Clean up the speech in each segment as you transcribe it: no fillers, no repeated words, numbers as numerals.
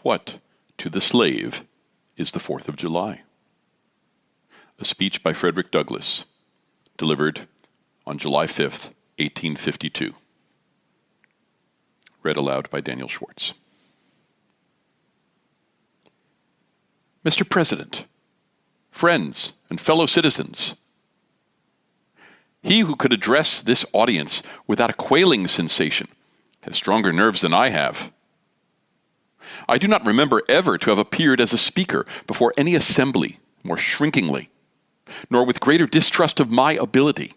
What, to the slave, is the 4th of July? A speech by Frederick Douglass, delivered on July 5th, 1852. Read aloud by Daniel Schwartz. Mr. President, friends, and fellow citizens, he who could address this audience without a quailing sensation has stronger nerves than I have. I do not remember ever to have appeared as a speaker before any assembly more shrinkingly, nor with greater distrust of my ability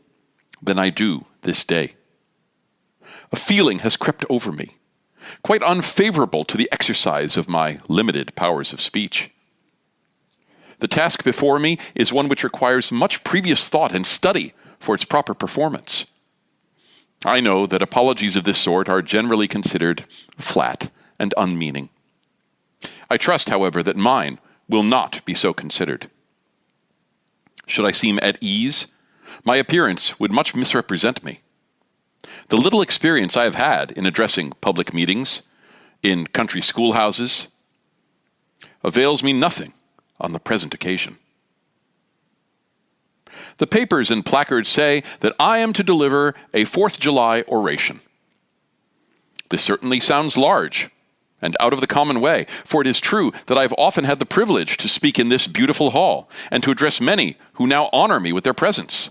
than I do this day. A feeling has crept over me, quite unfavorable to the exercise of my limited powers of speech. The task before me is one which requires much previous thought and study for its proper performance. I know that apologies of this sort are generally considered flat and unmeaning. I trust, however, that mine will not be so considered. Should I seem at ease, my appearance would much misrepresent me. The little experience I have had in addressing public meetings, in country schoolhouses, avails me nothing on the present occasion. The papers and placards say that I am to deliver a 4th of July oration. This certainly sounds large and out of the common way, for it is true that I have often had the privilege to speak in this beautiful hall and to address many who now honor me with their presence.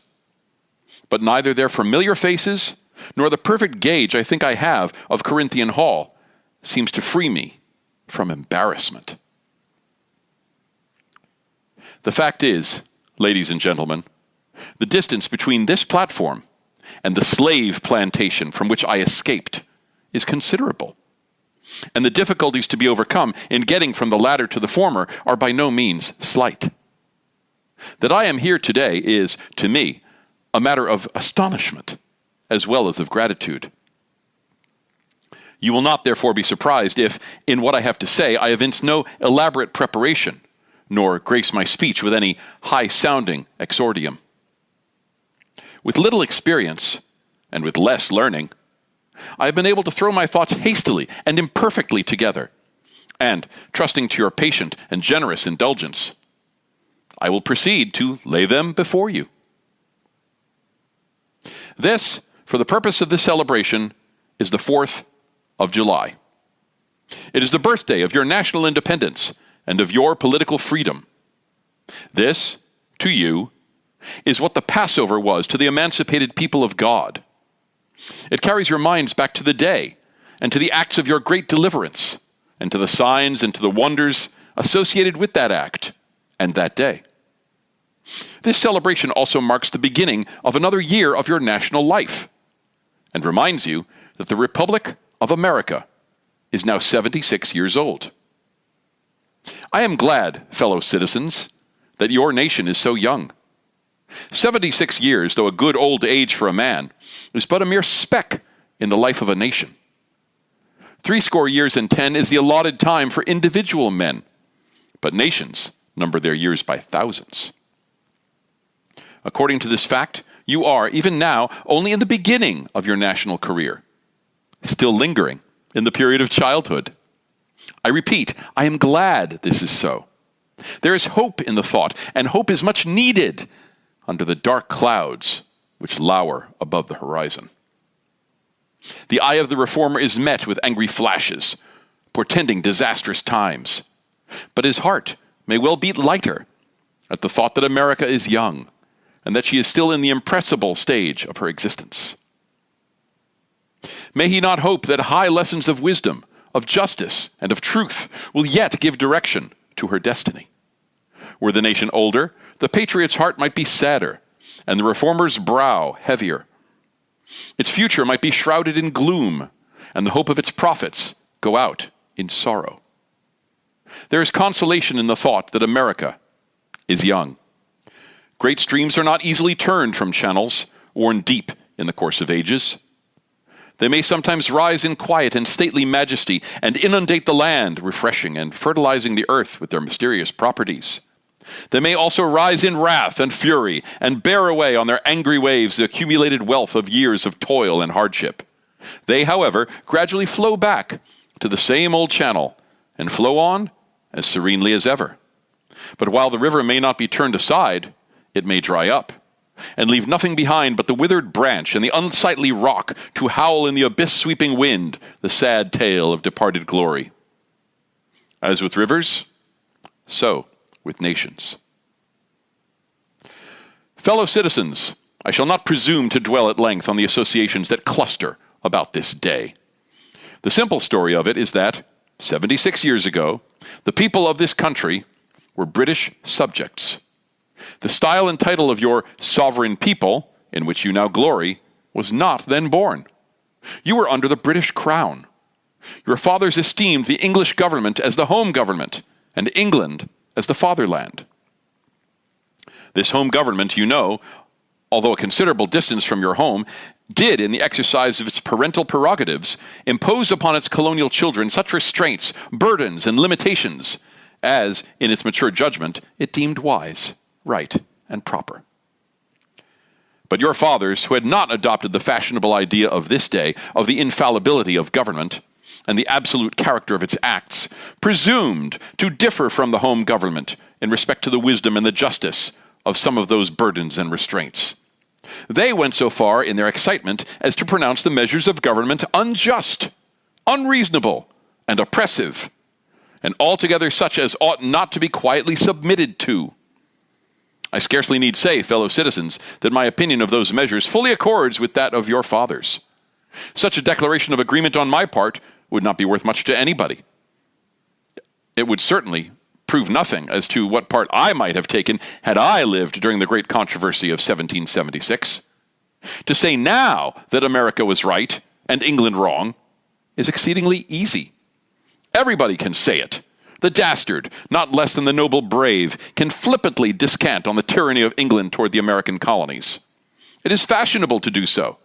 But neither their familiar faces nor the perfect gauge I think I have of Corinthian Hall seems to free me from embarrassment. The fact is, ladies and gentlemen, the distance between this platform and the slave plantation from which I escaped is considerable, and the difficulties to be overcome in getting from the latter to the former are by no means slight. That I am here today is, to me, a matter of astonishment as well as of gratitude. You will not therefore be surprised if, in what I have to say, I evince no elaborate preparation, nor grace my speech with any high-sounding exordium. With little experience, and with less learning, I have been able to throw my thoughts hastily and imperfectly together, and, trusting to your patient and generous indulgence, I will proceed to lay them before you. This, for the purpose of this celebration, is the 4th of July. It is the birthday of your national independence and of your political freedom. This, to you, is what the Passover was to the emancipated people of God. It carries your minds back to the day and to the acts of your great deliverance and to the signs and to the wonders associated with that act and that day. This celebration also marks the beginning of another year of your national life and reminds you that the Republic of America is now 76 years old. I am glad, fellow citizens, that your nation is so young. 76 years, though a good old age for a man, is but a mere speck in the life of a nation. 70 years and 10 is the allotted time for individual men, but nations number their years by thousands. According to this fact, you are, even now, only in the beginning of your national career, still lingering in the period of childhood. I repeat, I am glad this is so. There is hope in the thought, and hope is much needed under the dark clouds which lower above the horizon. The eye of the reformer is met with angry flashes, portending disastrous times. But his heart may well beat lighter at the thought that America is young, and that she is still in the impressible stage of her existence. May he not hope that high lessons of wisdom, of justice, and of truth will yet give direction to her destiny. Were the nation older, the patriot's heart might be sadder, and the reformer's brow heavier. Its future might be shrouded in gloom, and the hope of its prophets go out in sorrow. There is consolation in the thought that America is young. Great streams are not easily turned from channels worn deep in the course of ages. They may sometimes rise in quiet and stately majesty and inundate the land, refreshing and fertilizing the earth with their mysterious properties. They may also rise in wrath and fury and bear away on their angry waves the accumulated wealth of years of toil and hardship. They, however, gradually flow back to the same old channel and flow on as serenely as ever. But while the river may not be turned aside, it may dry up, and leave nothing behind but the withered branch and the unsightly rock to howl in the abyss-sweeping wind the sad tale of departed glory. As with rivers, so with nations. Fellow citizens, I shall not presume to dwell at length on the associations that cluster about this day. The simple story of it is that, 76 years ago, the people of this country were British subjects. The style and title of your sovereign people, in which you now glory, was not then born. You were under the British crown. Your fathers esteemed the English government as the home government, and England as the fatherland. This home government, you know, although a considerable distance from your home, did, in the exercise of its parental prerogatives, impose upon its colonial children such restraints, burdens, and limitations as, in its mature judgment, it deemed wise, right, and proper. But your fathers, who had not adopted the fashionable idea of this day of the infallibility of government and the absolute character of its acts, presumed to differ from the home government in respect to the wisdom and the justice of some of those burdens and restraints. They went so far in their excitement as to pronounce the measures of government unjust, unreasonable, and oppressive, and altogether such as ought not to be quietly submitted to. I scarcely need say, fellow citizens, that my opinion of those measures fully accords with that of your fathers. Such a declaration of agreement on my part would not be worth much to anybody. It would certainly prove nothing as to what part I might have taken had I lived during the great controversy of 1776. To say now that America was right and England wrong is exceedingly easy. Everybody can say it. The dastard, not less than the noble brave, can flippantly descant on the tyranny of England toward the American colonies. It is fashionable to do so.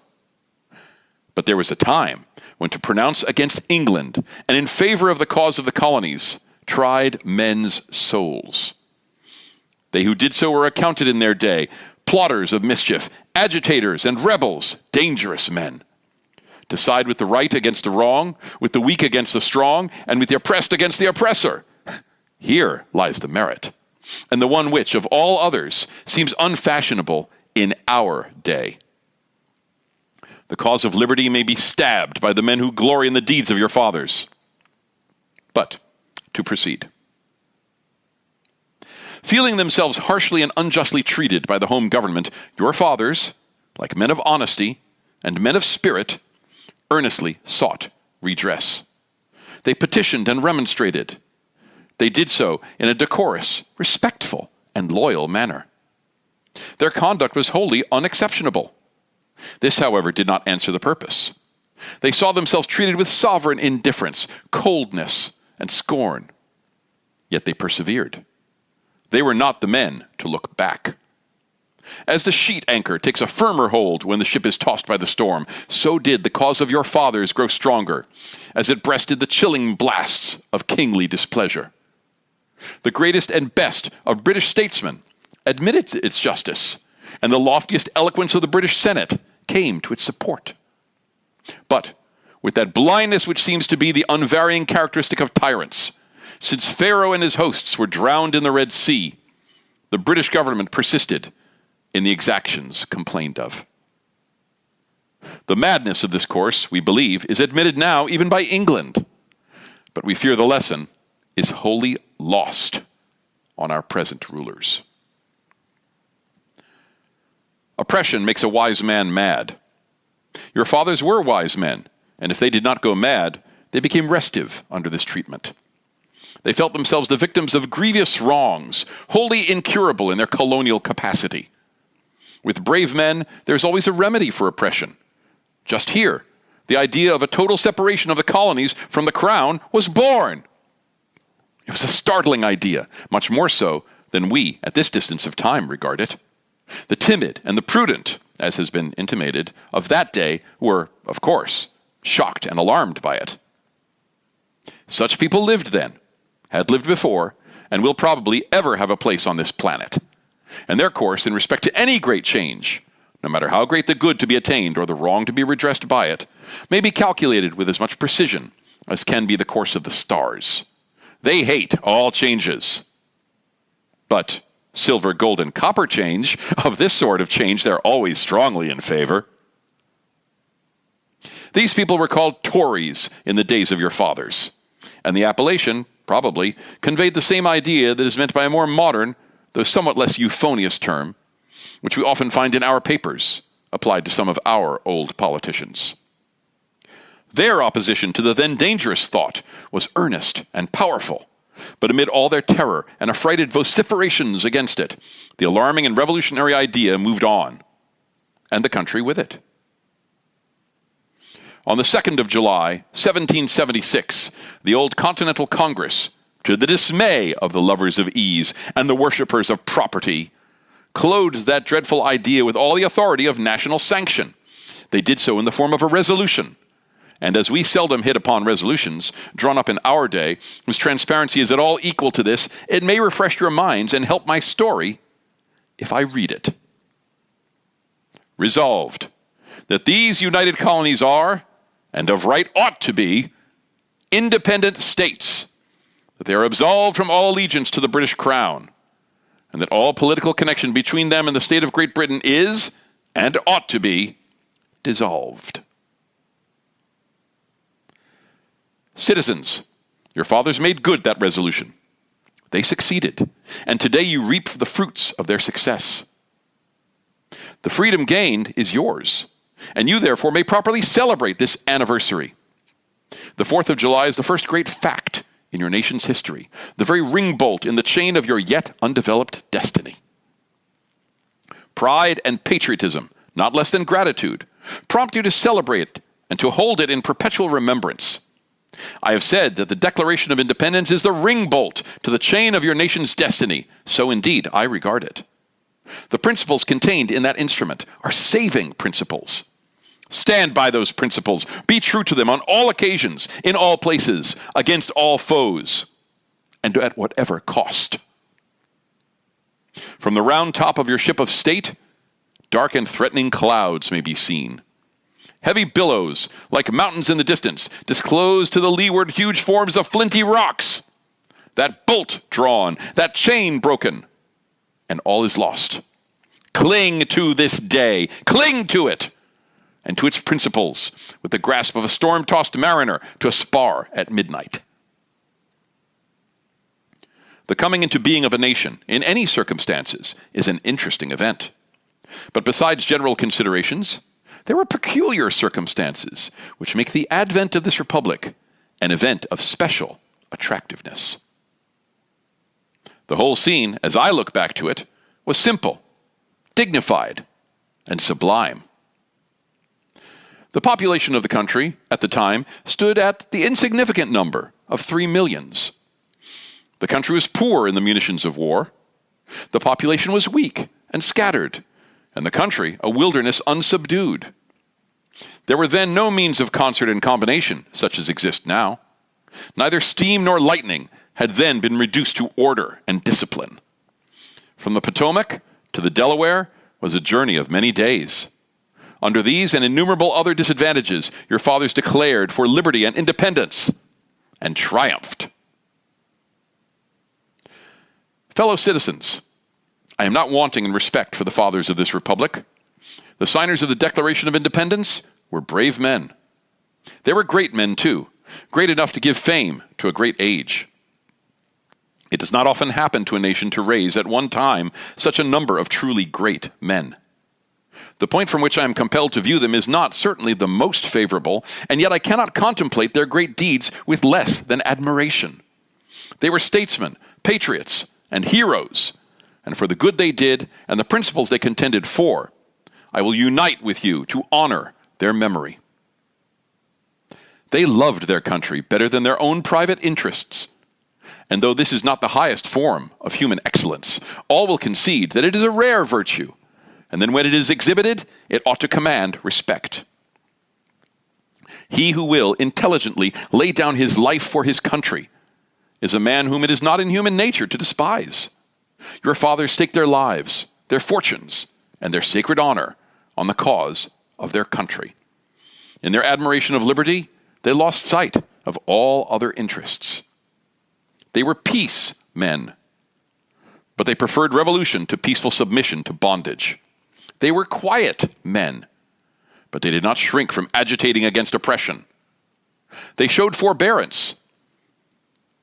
But there was a time when to pronounce against England and in favor of the cause of the colonies tried men's souls. They who did so were accounted in their day plotters of mischief, agitators and rebels, dangerous men. To side with the right against the wrong, with the weak against the strong, and with the oppressed against the oppressor. Here lies the merit, and the one which, of all others, seems unfashionable in our day. The cause of liberty may be stabbed by the men who glory in the deeds of your fathers. But to proceed. Feeling themselves harshly and unjustly treated by the home government, your fathers, like men of honesty and men of spirit, earnestly sought redress. They petitioned and remonstrated. They did so in a decorous, respectful, and loyal manner. Their conduct was wholly unexceptionable. This, however, did not answer the purpose. They saw themselves treated with sovereign indifference, coldness, and scorn. Yet they persevered. They were not the men to look back. As the sheet anchor takes a firmer hold when the ship is tossed by the storm, so did the cause of your fathers grow stronger, as it breasted the chilling blasts of kingly displeasure. The greatest and best of British statesmen admitted its justice, and the loftiest eloquence of the British Senate came to its support. But with that blindness which seems to be the unvarying characteristic of tyrants, since Pharaoh and his hosts were drowned in the Red Sea, the British government persisted in the exactions complained of. The madness of this course, we believe, is admitted now even by England, but we fear the lesson is wholly lost on our present rulers. Oppression makes a wise man mad. Your fathers were wise men, and if they did not go mad, they became restive under this treatment. They felt themselves the victims of grievous wrongs, wholly incurable in their colonial capacity. With brave men, there is always a remedy for oppression. Just here, the idea of a total separation of the colonies from the crown was born. It was a startling idea, much more so than we, at this distance of time, regard it. The timid and the prudent, as has been intimated, of that day were, of course, shocked and alarmed by it. Such people lived then, had lived before, and will probably ever have a place on this planet. And their course in respect to any great change, no matter how great the good to be attained or the wrong to be redressed by it, may be calculated with as much precision as can be the course of the stars. They hate all changes. But silver, gold, and copper change, of this sort of change, they're always strongly in favor. These people were called Tories in the days of your fathers, and the appellation, probably, conveyed the same idea that is meant by a more modern, though somewhat less euphonious term, which we often find in our papers, applied to some of our old politicians. Their opposition to the then dangerous thought was earnest and powerful, but amid all their terror and affrighted vociferations against it, the alarming and revolutionary idea moved on, and the country with it. On the 2nd of July, 1776, the old Continental Congress, to the dismay of the lovers of ease and the worshippers of property, clothed that dreadful idea with all the authority of national sanction. They did so in the form of a resolution, and as we seldom hit upon resolutions drawn up in our day, whose transparency is at all equal to this, it may refresh your minds and help my story if I read it. Resolved, that these united colonies are, and of right ought to be, independent states, that they are absolved from all allegiance to the British Crown, and that all political connection between them and the state of Great Britain is, and ought to be, dissolved. Citizens, your fathers made good that resolution. They succeeded, and today you reap the fruits of their success. The freedom gained is yours, and you therefore may properly celebrate this anniversary. The 4th of July is the first great fact in your nation's history, the very ring bolt in the chain of your yet undeveloped destiny. Pride and patriotism, not less than gratitude, prompt you to celebrate and to hold it in perpetual remembrance. I have said that the Declaration of Independence is the ring bolt to the chain of your nation's destiny. So indeed I regard it. The principles contained in that instrument are saving principles. Stand by those principles. Be true to them on all occasions, in all places, against all foes, and at whatever cost. From the round top of your ship of state, dark and threatening clouds may be seen. Heavy billows, like mountains in the distance, disclose to the leeward huge forms of flinty rocks. That bolt drawn, that chain broken, and all is lost. Cling to this day. Cling to it, and to its principles, with the grasp of a storm-tossed mariner to a spar at midnight. The coming into being of a nation, in any circumstances, is an interesting event. But besides general considerations, there are peculiar circumstances which make the advent of this republic an event of special attractiveness. The whole scene, as I look back to it, was simple, dignified, and sublime. The population of the country, at the time, stood at the insignificant number of 3 millions. The country was poor in the munitions of war. The population was weak and scattered, and the country a wilderness unsubdued. There were then no means of concert and combination, such as exist now. Neither steam nor lightning had then been reduced to order and discipline. From the Potomac to the Delaware was a journey of many days. Under these and innumerable other disadvantages, your fathers declared for liberty and independence, and triumphed. Fellow citizens, I am not wanting in respect for the fathers of this republic. The signers of the Declaration of Independence were brave men. They were great men, too, great enough to give fame to a great age. It does not often happen to a nation to raise at one time such a number of truly great men. The point from which I am compelled to view them is not certainly the most favorable, and yet I cannot contemplate their great deeds with less than admiration. They were statesmen, patriots, and heroes, and for the good they did and the principles they contended for, I will unite with you to honor their memory. They loved their country better than their own private interests. And though this is not the highest form of human excellence, all will concede that it is a rare virtue, and then when it is exhibited, it ought to command respect. He who will intelligently lay down his life for his country is a man whom it is not in human nature to despise. Your fathers staked their lives, their fortunes, and their sacred honor on the cause of their country. In their admiration of liberty, they lost sight of all other interests. They were peace men, but they preferred revolution to peaceful submission to bondage. They were quiet men, but they did not shrink from agitating against oppression. They showed forbearance,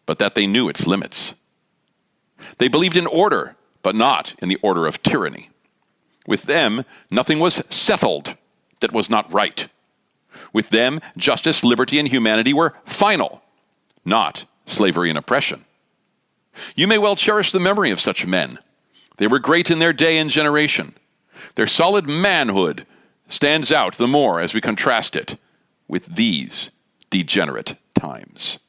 but that they knew its limits. They believed in order, but not in the order of tyranny. With them, nothing was settled that was not right. With them, justice, liberty, and humanity were final, not slavery and oppression. You may well cherish the memory of such men. They were great in their day and generation. Their solid manhood stands out the more as we contrast it with these degenerate times.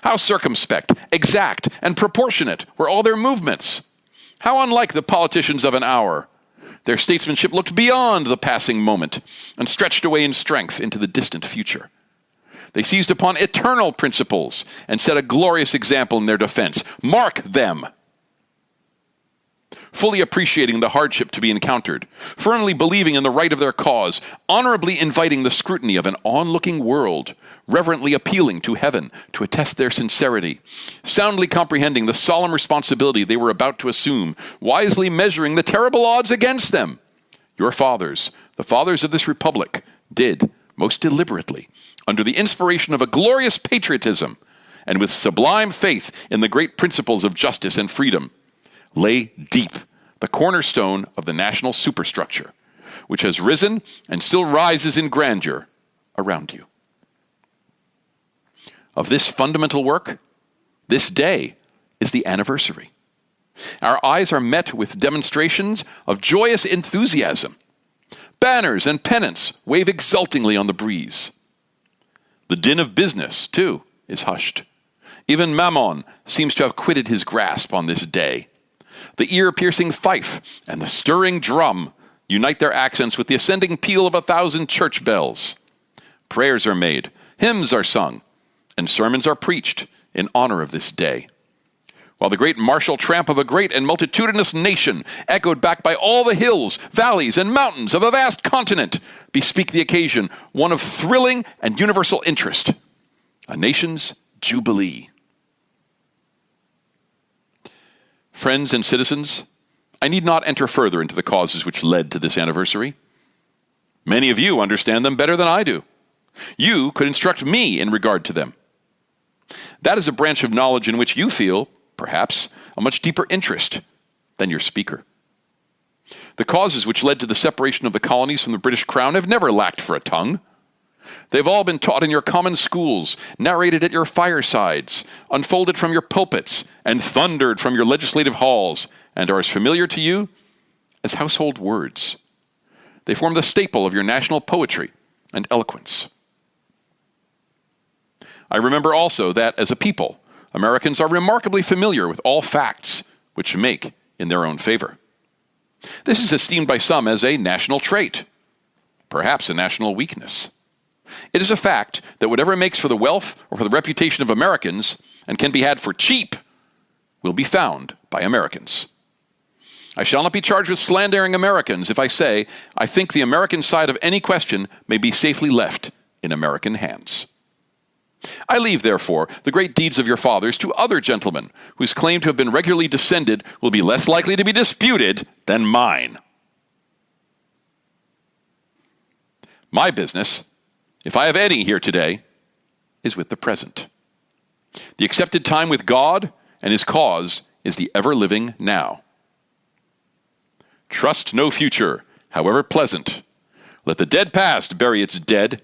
How circumspect, exact, and proportionate were all their movements. How unlike the politicians of an hour. Their statesmanship looked beyond the passing moment and stretched away in strength into the distant future. They seized upon eternal principles and set a glorious example in their defense. Mark them! Fully appreciating the hardship to be encountered, firmly believing in the right of their cause, honorably inviting the scrutiny of an onlooking world, reverently appealing to heaven to attest their sincerity, soundly comprehending the solemn responsibility they were about to assume, wisely measuring the terrible odds against them. Your fathers, the fathers of this republic, did, most deliberately, under the inspiration of a glorious patriotism, and with sublime faith in the great principles of justice and freedom, lay deep the cornerstone of the national superstructure, which has risen and still rises in grandeur around you. Of this fundamental work, this day is the anniversary. Our eyes are met with demonstrations of joyous enthusiasm. Banners and pennants wave exultingly on the breeze. The din of business, too, is hushed. Even Mammon seems to have quitted his grasp on this day. The ear-piercing fife and the stirring drum unite their accents with the ascending peal of 1,000 church bells. Prayers are made, hymns are sung, and sermons are preached in honor of this day. While the great martial tramp of a great and multitudinous nation, echoed back by all the hills, valleys, and mountains of a vast continent, bespeak the occasion, one of thrilling and universal interest, a nation's jubilee. Friends and citizens, I need not enter further into the causes which led to this anniversary. Many of you understand them better than I do. You could instruct me in regard to them. That is a branch of knowledge in which you feel, perhaps, a much deeper interest than your speaker. The causes which led to the separation of the colonies from the British Crown have never lacked for a tongue. They've all been taught in your common schools, narrated at your firesides, unfolded from your pulpits, and thundered from your legislative halls, and are as familiar to you as household words. They form the staple of your national poetry and eloquence. I remember also that, as a people, Americans are remarkably familiar with all facts which make in their own favor. This is esteemed by some as a national trait, perhaps a national weakness. It is a fact that whatever makes for the wealth or for the reputation of Americans and can be had for cheap will be found by Americans. I shall not be charged with slandering Americans if I say I think the American side of any question may be safely left in American hands. I leave, therefore, the great deeds of your fathers to other gentlemen whose claim to have been regularly descended will be less likely to be disputed than mine. My business, if I have any here today, is with the present. The accepted time with God and his cause is the ever-living now. Trust no future, however pleasant. Let the dead past bury its dead.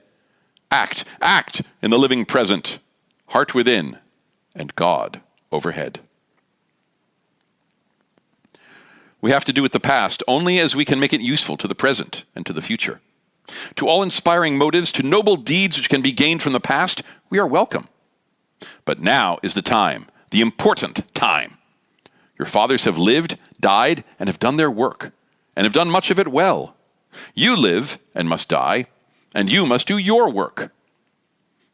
Act in the living present, heart within, and God overhead. We have to do with the past only as we can make it useful to the present and to the future. To all inspiring motives, to noble deeds which can be gained from the past, we are welcome. But now is the time, the important time. Your fathers have lived, died, and have done their work, and have done much of it well. You live and must die, and you must do your work.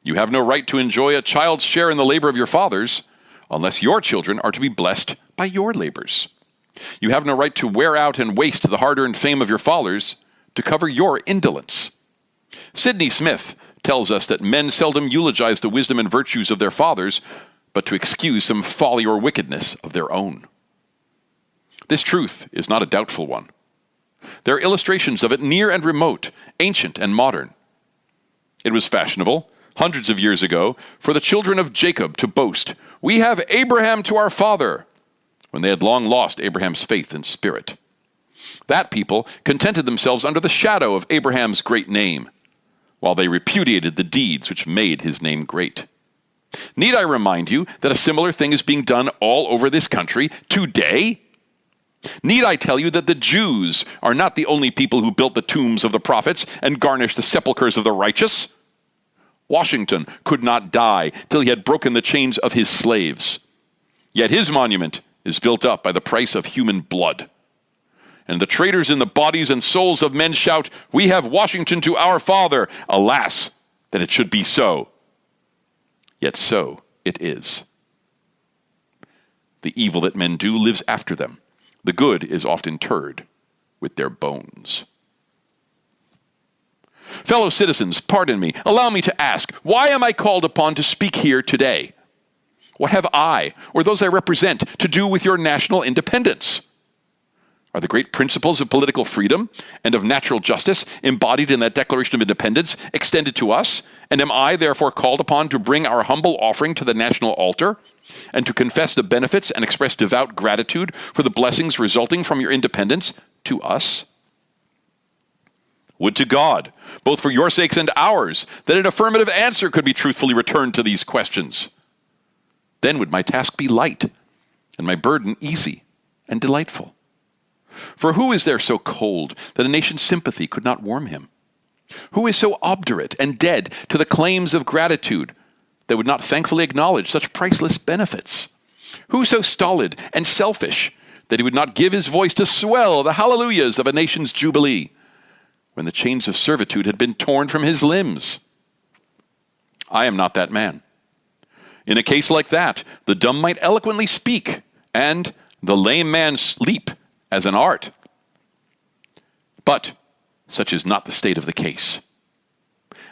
You have no right to enjoy a child's share in the labor of your fathers, unless your children are to be blessed by your labors. You have no right to wear out and waste the hard-earned fame of your fathers to cover your indolence. Sidney Smith tells us that men seldom eulogize the wisdom and virtues of their fathers, but to excuse some folly or wickedness of their own. This truth is not a doubtful one. There are illustrations of it near and remote, ancient and modern. It was fashionable, hundreds of years ago, for the children of Jacob to boast, "We have Abraham to our father," when they had long lost Abraham's faith and spirit. That people contented themselves under the shadow of Abraham's great name, while they repudiated the deeds which made his name great. Need I remind you that a similar thing is being done all over this country today? Need I tell you that the Jews are not the only people who built the tombs of the prophets and garnished the sepulchres of the righteous? Washington could not die till he had broken the chains of his slaves. Yet his monument is built up by the price of human blood. And the traitors in the bodies and souls of men shout, "We have Washington to our father." Alas, that it should be so. Yet so it is. The evil that men do lives after them. The good is oft interred with their bones. Fellow citizens, pardon me, allow me to ask, why am I called upon to speak here today? What have I, or those I represent, to do with your national independence? Are the great principles of political freedom and of natural justice embodied in that Declaration of Independence extended to us, and am I therefore called upon to bring our humble offering to the national altar, and to confess the benefits and express devout gratitude for the blessings resulting from your independence to us? Would to God, both for your sakes and ours, that an affirmative answer could be truthfully returned to these questions. Then would my task be light, and my burden easy and delightful. For who is there so cold that a nation's sympathy could not warm him? Who is so obdurate and dead to the claims of gratitude that would not thankfully acknowledge such priceless benefits? Who so stolid and selfish that he would not give his voice to swell the hallelujahs of a nation's jubilee when the chains of servitude had been torn from his limbs? I am not that man. In a case like that, the dumb might eloquently speak, and the lame man leap as an art. But such is not the state of the case.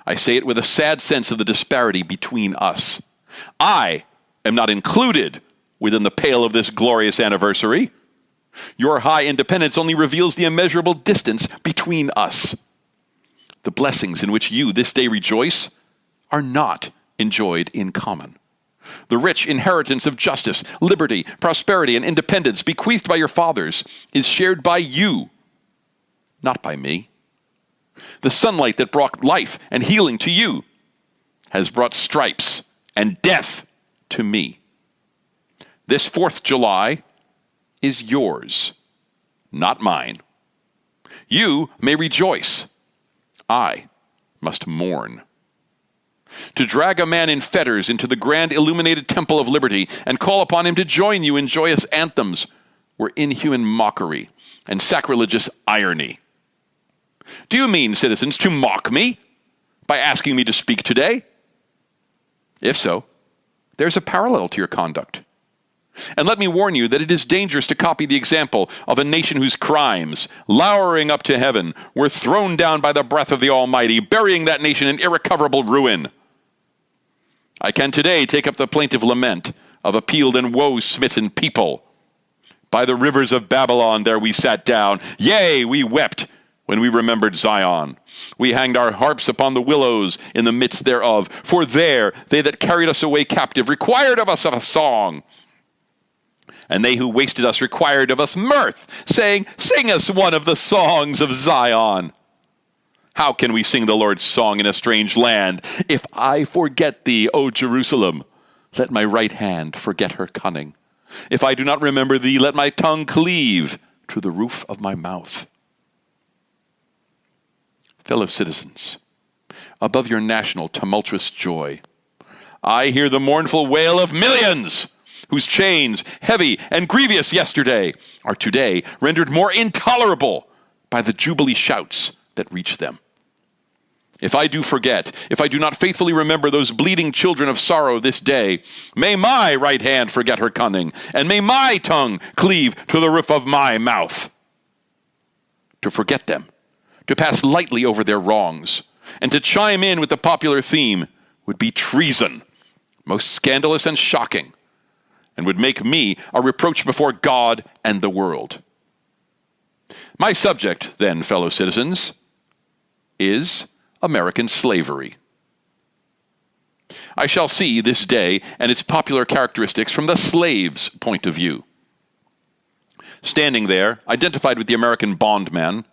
I say it with a sad sense of the disparity between us. I am not included within the pale of this glorious anniversary. Your high independence only reveals the immeasurable distance between us. The blessings in which you this day rejoice are not enjoyed in common. The rich inheritance of justice, liberty, prosperity, and independence bequeathed by your fathers is shared by you, not by me. The sunlight that brought life and healing to you has brought stripes and death to me. This 4th July is yours, not mine. You may rejoice. I must mourn. To drag a man in fetters into the grand illuminated temple of liberty and call upon him to join you in joyous anthems were inhuman mockery and sacrilegious irony. Do you mean, citizens, to mock me by asking me to speak today? If so, there's a parallel to your conduct. And let me warn you that it is dangerous to copy the example of a nation whose crimes, lowering up to heaven, were thrown down by the breath of the Almighty, burying that nation in irrecoverable ruin. I can today take up the plaintive lament of a peeled and woe-smitten people. By the rivers of Babylon there we sat down. Yea, we wept when we remembered Zion. We hanged our harps upon the willows in the midst thereof. For there they that carried us away captive required of us a song. And they who wasted us required of us mirth, saying, "Sing us one of the songs of Zion." How can we sing the Lord's song in a strange land? If I forget thee, O Jerusalem, let my right hand forget her cunning. If I do not remember thee, let my tongue cleave to the roof of my mouth. Fellow citizens, above your national tumultuous joy, I hear the mournful wail of millions whose chains, heavy and grievous yesterday, are today rendered more intolerable by the jubilee shouts that reach them. If I do forget, if I do not faithfully remember those bleeding children of sorrow this day, may my right hand forget her cunning, and may my tongue cleave to the roof of my mouth. To forget them, to pass lightly over their wrongs, and to chime in with the popular theme would be treason, most scandalous and shocking, and would make me a reproach before God and the world. My subject, then, fellow citizens, is American slavery. I shall see this day and its popular characteristics from the slave's point of view. Standing there, identified with the American bondman,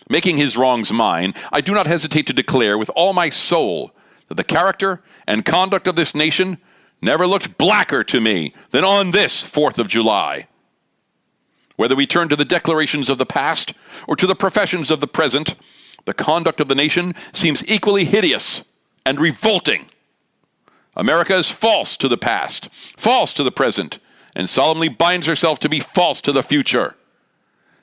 making his wrongs mine, I do not hesitate to declare with all my soul that the character and conduct of this nation never looked blacker to me than on this 4th of July. Whether we turn to the declarations of the past or to the professions of the present, the conduct of the nation seems equally hideous and revolting. America is false to the past, false to the present, and solemnly binds herself to be false to the future.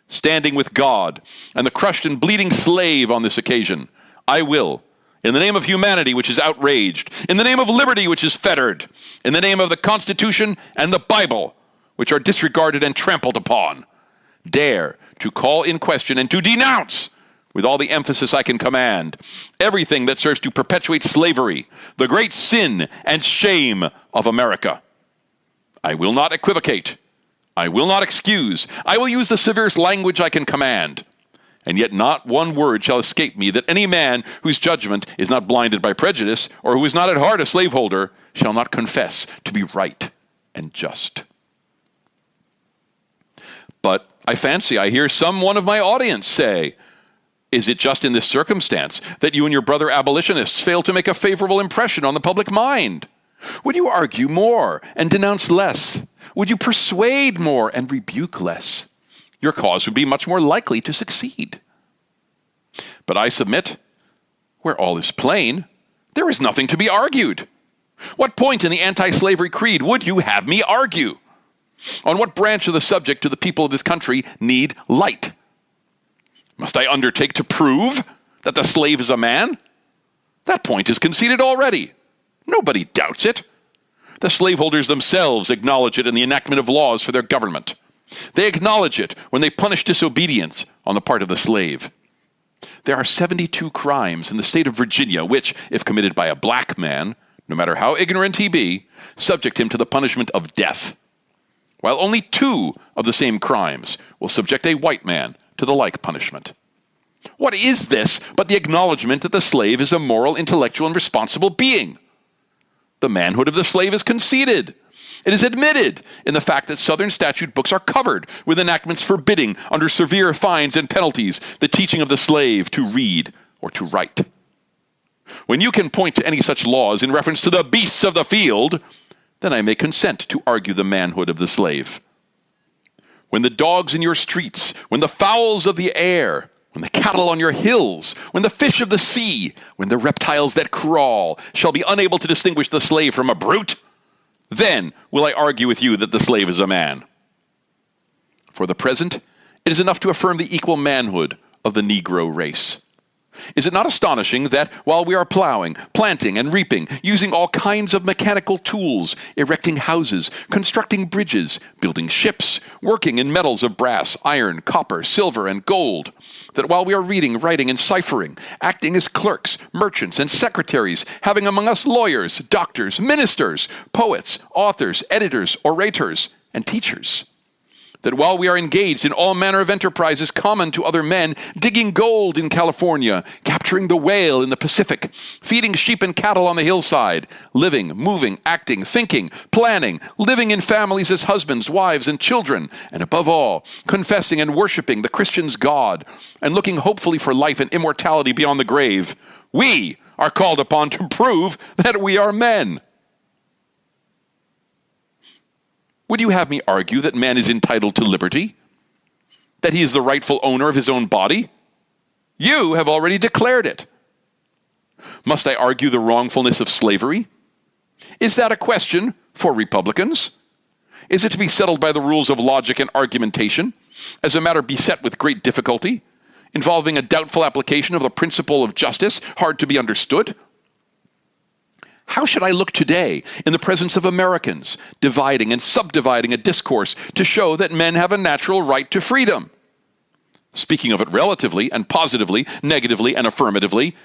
Standing with God and the crushed and bleeding slave on this occasion, I will, in the name of humanity which is outraged, in the name of liberty which is fettered, in the name of the Constitution and the Bible which are disregarded and trampled upon, dare to call in question and to denounce, with all the emphasis I can command, everything that serves to perpetuate slavery, the great sin and shame of America. I will not equivocate. I will not excuse. I will use the severest language I can command. And yet not one word shall escape me that any man whose judgment is not blinded by prejudice, or who is not at heart a slaveholder, shall not confess to be right and just. But I fancy I hear some one of my audience say, is it just in this circumstance that you and your brother abolitionists fail to make a favorable impression on the public mind? Would you argue more and denounce less? Would you persuade more and rebuke less? Your cause would be much more likely to succeed. But I submit, where all is plain, there is nothing to be argued. What point in the anti-slavery creed would you have me argue? On what branch of the subject do the people of this country need light? Must I undertake to prove that the slave is a man? That point is conceded already. Nobody doubts it. The slaveholders themselves acknowledge it in the enactment of laws for their government. They acknowledge it when they punish disobedience on the part of the slave. There are 72 crimes in the state of Virginia which, if committed by a black man, no matter how ignorant he be, subject him to the punishment of death, while only 2 of the same crimes will subject a white man to the like punishment. What is this but the acknowledgement that the slave is a moral, intellectual, and responsible being? The manhood of the slave is conceded. It is admitted in the fact that Southern statute books are covered with enactments forbidding, under severe fines and penalties, the teaching of the slave to read or to write. When you can point to any such laws in reference to the beasts of the field, then I may consent to argue the manhood of the slave. When the dogs in your streets, when the fowls of the air, when the cattle on your hills, when the fish of the sea, when the reptiles that crawl shall be unable to distinguish the slave from a brute, then will I argue with you that the slave is a man. For the present, it is enough to affirm the equal manhood of the Negro race. Is it not astonishing that while we are plowing, planting, and reaping, using all kinds of mechanical tools, erecting houses, constructing bridges, building ships, working in metals of brass, iron, copper, silver, and gold, that while we are reading, writing, and ciphering, acting as clerks, merchants, and secretaries, having among us lawyers, doctors, ministers, poets, authors, editors, orators, and teachers, that while we are engaged in all manner of enterprises common to other men, digging gold in California, capturing the whale in the Pacific, feeding sheep and cattle on the hillside, living, moving, acting, thinking, planning, living in families as husbands, wives, and children, and above all, confessing and worshiping the Christian's God, and looking hopefully for life and immortality beyond the grave, we are called upon to prove that we are men. Would you have me argue that man is entitled to liberty? That he is the rightful owner of his own body? You have already declared it. Must I argue the wrongfulness of slavery? Is that a question for Republicans? Is it to be settled by the rules of logic and argumentation, as a matter beset with great difficulty, involving a doubtful application of the principle of justice, hard to be understood? How should I look today in the presence of Americans, dividing and subdividing a discourse to show that men have a natural right to freedom? Speaking of it relatively and positively, negatively and affirmatively,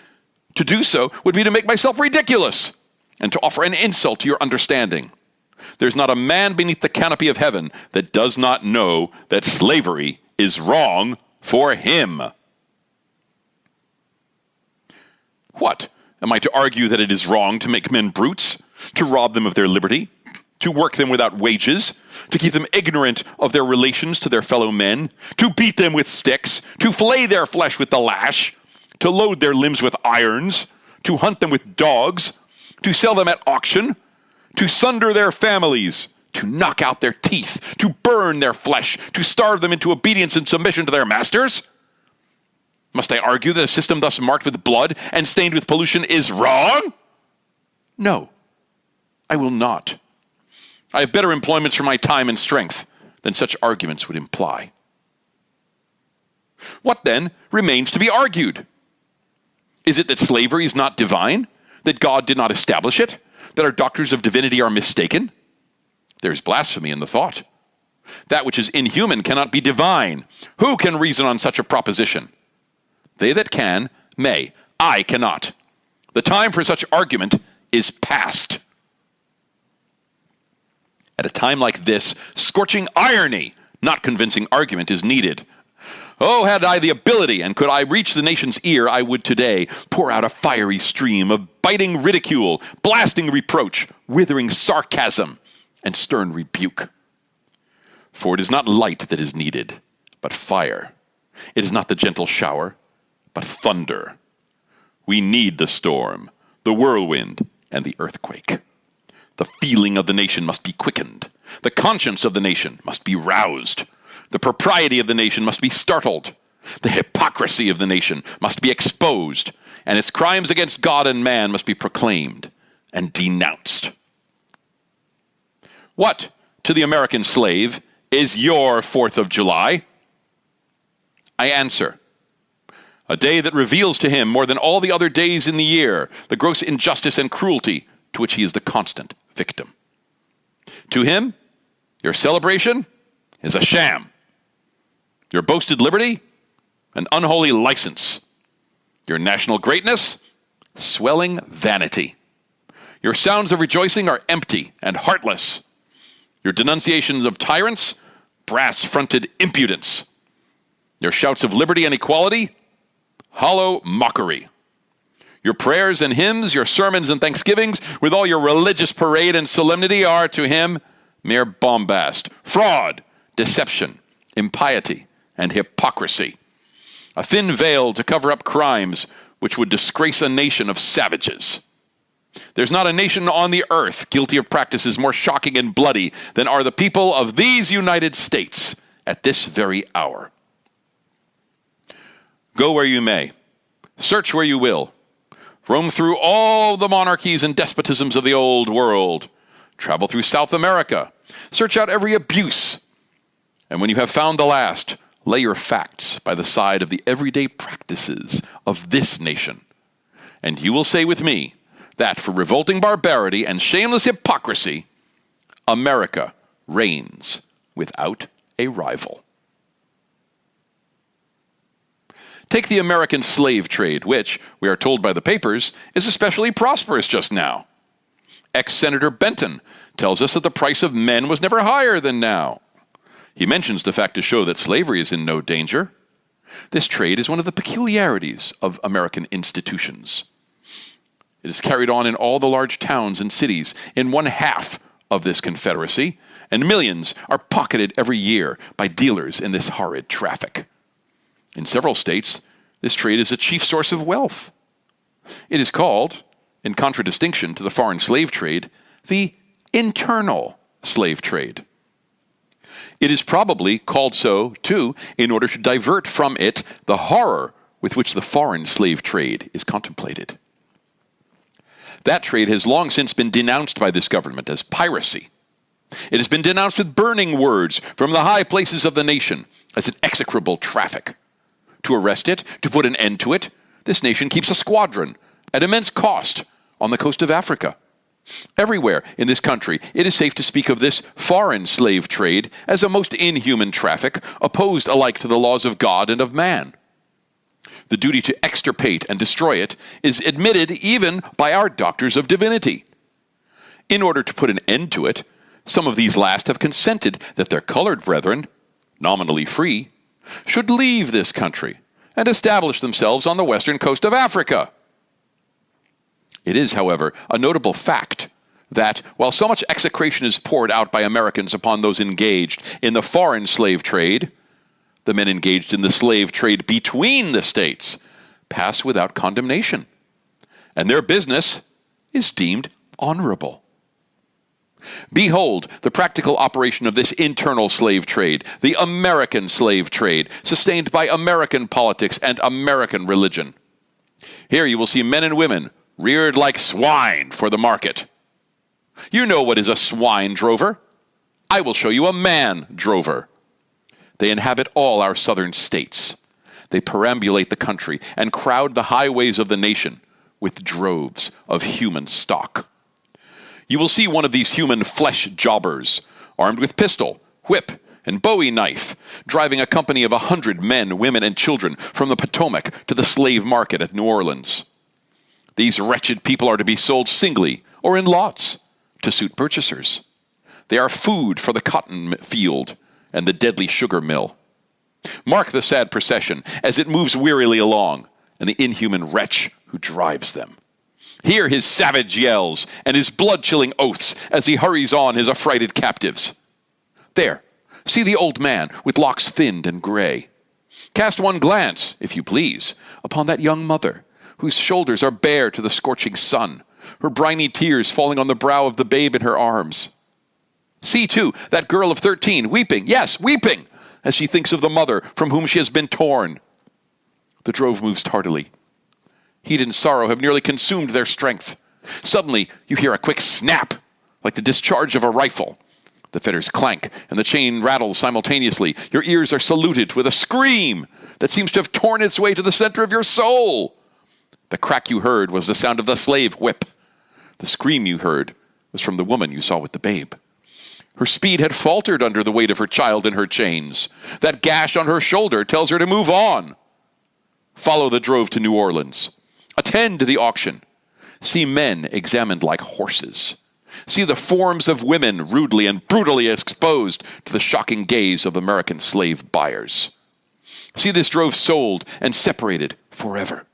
to do so would be to make myself ridiculous. and to offer an insult to your understanding. There's not a man beneath the canopy of heaven that does not know that slavery is wrong for him. What? Am I to argue that it is wrong to make men brutes, to rob them of their liberty, to work them without wages, to keep them ignorant of their relations to their fellow men, to beat them with sticks, to flay their flesh with the lash, to load their limbs with irons, to hunt them with dogs, to sell them at auction, to sunder their families, to knock out their teeth, to burn their flesh, to starve them into obedience and submission to their masters? Must I argue that a system thus marked with blood and stained with pollution is wrong? No, I will not. I have better employments for my time and strength than such arguments would imply. What then remains to be argued? Is it that slavery is not divine? That God did not establish it? That our doctors of divinity are mistaken? There is blasphemy in the thought. That which is inhuman cannot be divine. Who can reason on such a proposition? They that can, may. I cannot. The time for such argument is past. At a time like this, scorching irony, not convincing argument, is needed. Oh, had I the ability, and could I reach the nation's ear, I would today pour out a fiery stream of biting ridicule, blasting reproach, withering sarcasm, and stern rebuke. For it is not light that is needed, but fire. It is not the gentle shower, but thunder. We need the storm, the whirlwind, and the earthquake. The feeling of the nation must be quickened. The conscience of the nation must be roused. The propriety of the nation must be startled. The hypocrisy of the nation must be exposed, and its crimes against God and man must be proclaimed and denounced. What, to the American slave, is your 4th of July? I answer, a day that reveals to him more than all the other days in the year the gross injustice and cruelty to which he is the constant victim. To him, your celebration is a sham. Your boasted liberty, an unholy license. Your national greatness, swelling vanity. Your sounds of rejoicing are empty and heartless. Your denunciations of tyrants, brass-fronted impudence. Your shouts of liberty and equality, hollow mockery. Your prayers and hymns, your sermons and thanksgivings, with all your religious parade and solemnity, are to him mere bombast, fraud, deception, impiety, and hypocrisy. A thin veil to cover up crimes which would disgrace a nation of savages. There's not a nation on the earth guilty of practices more shocking and bloody than are the people of these United States at this very hour. Go where you may, search where you will, roam through all the monarchies and despotisms of the old world, travel through South America, search out every abuse, and when you have found the last, lay your facts by the side of the everyday practices of this nation, and you will say with me that for revolting barbarity and shameless hypocrisy, America reigns without a rival. Take the American slave trade, which, we are told by the papers, is especially prosperous just now. Ex-Senator Benton tells us that the price of men was never higher than now. He mentions the fact to show that slavery is in no danger. This trade is one of the peculiarities of American institutions. It is carried on in all the large towns and cities in one half of this confederacy, and millions are pocketed every year by dealers in this horrid traffic. In several states, this trade is a chief source of wealth. It is called, in contradistinction to the foreign slave trade, the internal slave trade. It is probably called so, too, in order to divert from it the horror with which the foreign slave trade is contemplated. That trade has long since been denounced by this government as piracy. It has been denounced with burning words from the high places of the nation as an execrable traffic. To arrest it, to put an end to it, this nation keeps a squadron at immense cost on the coast of Africa. Everywhere in this country, it is safe to speak of this foreign slave trade as a most inhuman traffic, opposed alike to the laws of God and of man. The duty to extirpate and destroy it is admitted even by our doctors of divinity. In order to put an end to it, some of these last have consented that their colored brethren, nominally free, should leave this country and establish themselves on the western coast of Africa. It is, however, a notable fact that while so much execration is poured out by Americans upon those engaged in the foreign slave trade, the men engaged in the slave trade between the states pass without condemnation, and their business is deemed honorable. Behold the practical operation of this internal slave trade, the American slave trade, sustained by American politics and American religion. Here you will see men and women reared like swine for the market. You know what is a swine drover. I will show you a man drover. They inhabit all our southern states. They perambulate the country and crowd the highways of the nation with droves of human stock. You will see one of these human flesh jobbers, armed with pistol, whip, and bowie knife, driving a company of 100 men, women, and children from the Potomac to the slave market at New Orleans. These wretched people are to be sold singly or in lots to suit purchasers. They are food for the cotton field and the deadly sugar mill. Mark the sad procession as it moves wearily along, and the inhuman wretch who drives them. Hear his savage yells and his blood-chilling oaths as he hurries on his affrighted captives. There, see the old man with locks thinned and gray. Cast one glance, if you please, upon that young mother, whose shoulders are bare to the scorching sun, her briny tears falling on the brow of the babe in her arms. See, too, that girl of 13, weeping, yes, weeping, as she thinks of the mother from whom she has been torn. The drove moves tardily. Heat and sorrow have nearly consumed their strength. Suddenly, you hear a quick snap, like the discharge of a rifle. The fetters clank, and the chain rattles simultaneously. Your ears are saluted with a scream that seems to have torn its way to the center of your soul. The crack you heard was the sound of the slave whip. The scream you heard was from the woman you saw with the babe. Her speed had faltered under the weight of her child in her chains. That gash on her shoulder tells her to move on. Follow the drove to New Orleans. Attend to the auction. See men examined like horses. See the forms of women rudely and brutally exposed to the shocking gaze of American slave buyers. See this drove sold and separated forever.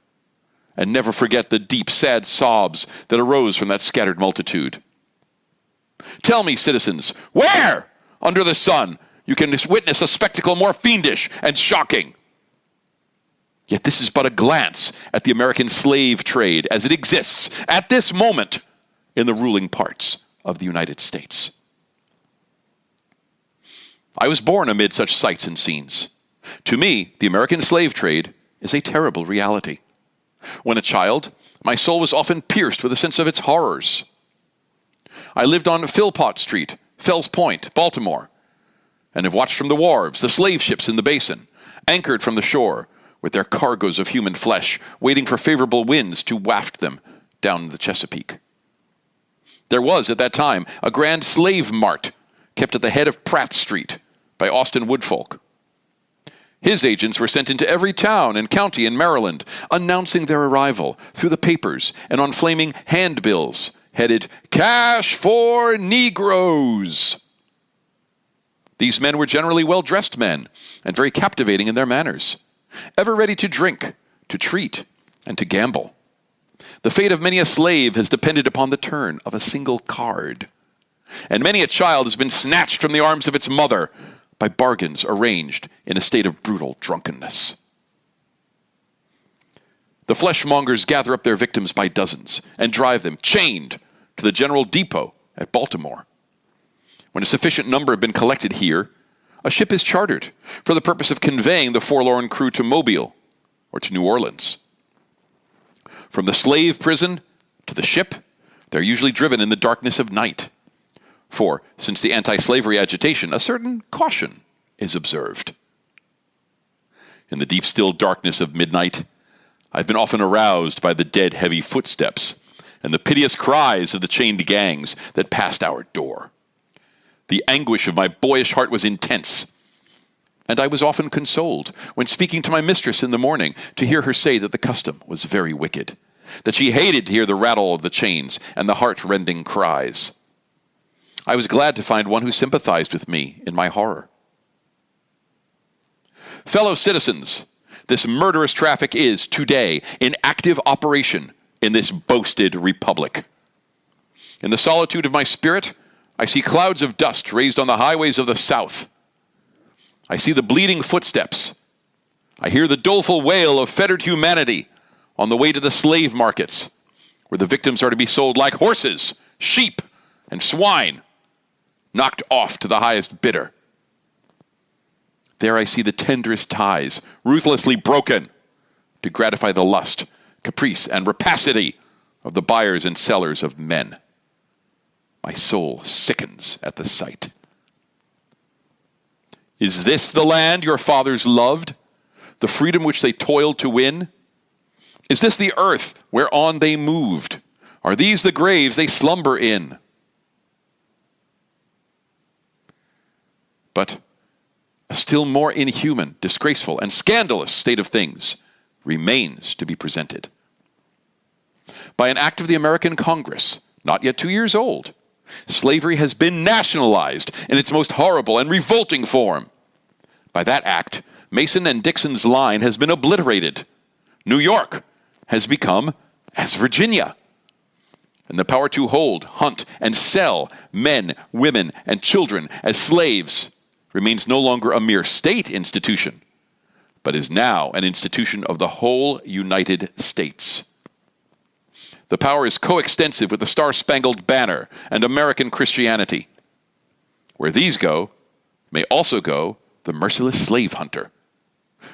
And never forget the deep, sad sobs that arose from that scattered multitude. Tell me, citizens, where under the sun you can witness a spectacle more fiendish and shocking? Yet this is but a glance at the American slave trade as it exists at this moment in the ruling parts of the United States. I was born amid such sights and scenes. To me, the American slave trade is a terrible reality. When a child, my soul was often pierced with a sense of its horrors. I lived on Philpott Street, Fells Point, Baltimore, and have watched from the wharves the slave ships in the basin, anchored from the shore, with their cargoes of human flesh, waiting for favorable winds to waft them down the Chesapeake. There was, at that time, a grand slave mart kept at the head of Pratt Street by Austin Woodfolk. His agents were sent into every town and county in Maryland, announcing their arrival through the papers and on flaming handbills headed, "Cash for Negroes." These men were generally well-dressed men and very captivating in their manners, ever ready to drink, to treat, and to gamble. The fate of many a slave has depended upon the turn of a single card, and many a child has been snatched from the arms of its mother by bargains arranged in a state of brutal drunkenness. The fleshmongers gather up their victims by dozens and drive them, chained, to the General Depot at Baltimore. When a sufficient number have been collected here, a ship is chartered for the purpose of conveying the forlorn crew to Mobile or to New Orleans. From the slave prison to the ship, they're usually driven in the darkness of night. For, since the anti-slavery agitation, a certain caution is observed. In the deep, still darkness of midnight, I've been often aroused by the dead, heavy footsteps and the piteous cries of the chained gangs that passed our door. The anguish of my boyish heart was intense, and I was often consoled when speaking to my mistress in the morning to hear her say that the custom was very wicked, that she hated to hear the rattle of the chains and the heart-rending cries. I was glad to find one who sympathized with me in my horror. Fellow citizens, this murderous traffic is today in active operation in this boasted republic. In the solitude of my spirit, I see clouds of dust raised on the highways of the South. I see the bleeding footsteps. I hear the doleful wail of fettered humanity on the way to the slave markets, where the victims are to be sold like horses, sheep, and swine, knocked off to the highest bidder. There I see the tenderest ties ruthlessly broken to gratify the lust, caprice, and rapacity of the buyers and sellers of men. My soul sickens at the sight. Is this the land your fathers loved, the freedom which they toiled to win? Is this the earth whereon they moved? Are these the graves they slumber in? But a still more inhuman, disgraceful, and scandalous state of things remains to be presented. By an act of the American Congress, not yet 2 years old, slavery has been nationalized in its most horrible and revolting form. By that act, Mason and Dixon's line has been obliterated. New York has become as Virginia. And the power to hold, hunt, and sell men, women, and children as slaves remains no longer a mere state institution, but is now an institution of the whole United States. The power is coextensive with the Star-Spangled Banner and American Christianity. Where these go, may also go the merciless slave hunter.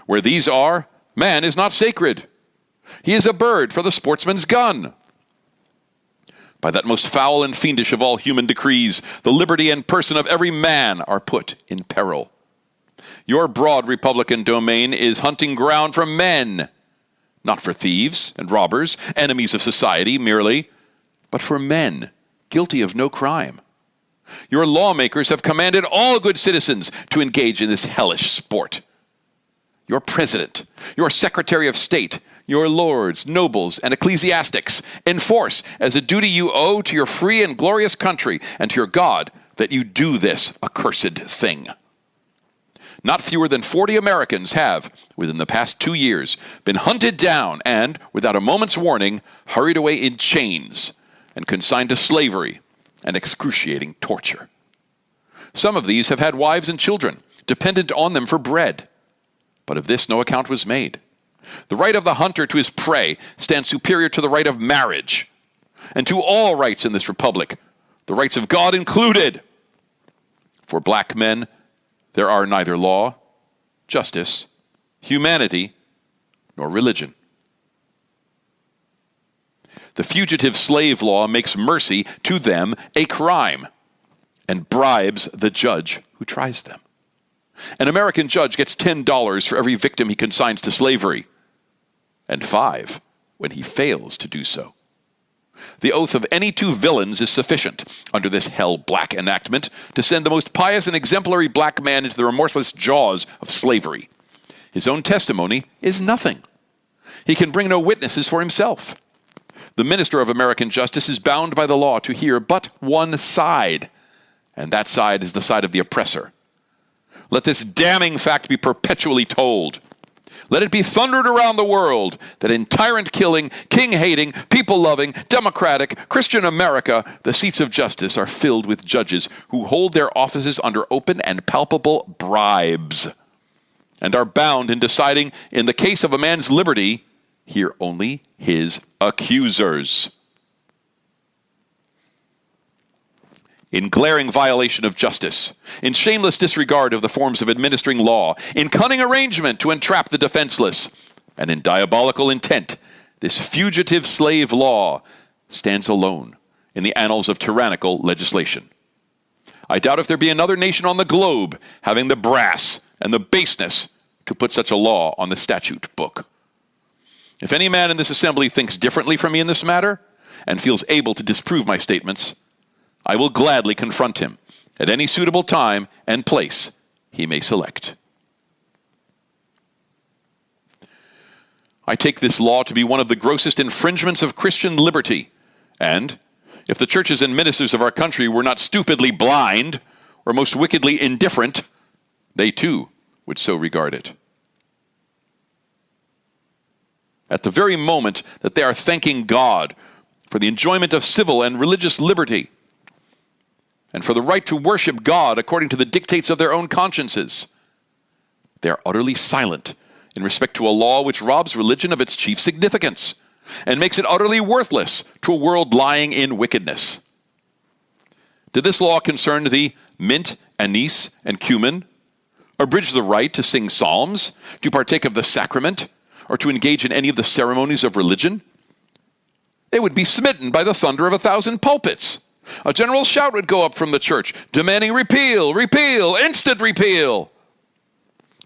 Where these are, man is not sacred. He is a bird for the sportsman's gun. By that most foul and fiendish of all human decrees, the liberty and person of every man are put in peril. Your broad republican domain is hunting ground for men, not for thieves and robbers, enemies of society merely, but for men guilty of no crime. Your lawmakers have commanded all good citizens to engage in this hellish sport. Your president, your secretary of state, your lords, nobles, and ecclesiastics enforce as a duty you owe to your free and glorious country and to your God that you do this accursed thing. Not fewer than 40 Americans have, within the past 2 years, been hunted down and, without a moment's warning, hurried away in chains and consigned to slavery and excruciating torture. Some of these have had wives and children, dependent on them for bread. But of this no account was made. The right of the hunter to his prey stands superior to the right of marriage, and to all rights in this republic, the rights of God included. For black men, there are neither law, justice, humanity, nor religion. The fugitive slave law makes mercy to them a crime and bribes the judge who tries them. An American judge gets $10 for every victim he consigns to slavery, and $5 when he fails to do so. The oath of any two villains is sufficient under this hell-black enactment to send the most pious and exemplary black man into the remorseless jaws of slavery. His own testimony is nothing. He can bring no witnesses for himself. The minister of American justice is bound by the law to hear but one side, and that side is the side of the oppressor. Let this damning fact be perpetually told. Let it be thundered around the world that in tyrant-killing, king-hating, people-loving, democratic, Christian America, the seats of justice are filled with judges who hold their offices under open and palpable bribes, and are bound in deciding, in the case of a man's liberty, hear only his accusers. In glaring violation of justice, in shameless disregard of the forms of administering law, in cunning arrangement to entrap the defenseless, and in diabolical intent, this fugitive slave law stands alone in the annals of tyrannical legislation. I doubt if there be another nation on the globe having the brass and the baseness to put such a law on the statute book. If any man in this assembly thinks differently from me in this matter, and feels able to disprove my statements, I will gladly confront him at any suitable time and place he may select. I take this law to be one of the grossest infringements of Christian liberty, and, If the churches and ministers of our country were not stupidly blind or most wickedly indifferent, they too would so regard it. At the very moment that they are thanking God for the enjoyment of civil and religious liberty and for the right to worship God according to the dictates of their own consciences, they are utterly silent in respect to a law which robs religion of its chief significance and makes it utterly worthless to a world lying in wickedness. Did this law concern the mint, anise, and cumin, abridge the right to sing psalms, to partake of the sacrament, or to engage in any of the ceremonies of religion? They would be smitten by the thunder of 1,000 pulpits. A general shout would go up from the church, demanding repeal, repeal, instant repeal.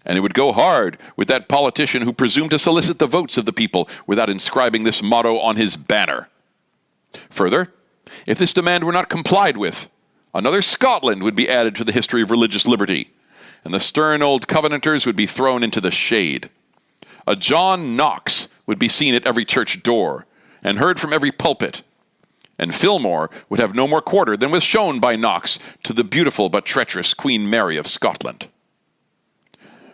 And it would go hard with that politician who presumed to solicit the votes of the people without inscribing this motto on his banner. Further, if this demand were not complied with, another Scotland would be added to the history of religious liberty, and the stern old Covenanters would be thrown into the shade. A John Knox would be seen at every church door and heard from every pulpit, and Fillmore would have no more quarter than was shown by Knox to the beautiful but treacherous Queen Mary of Scotland.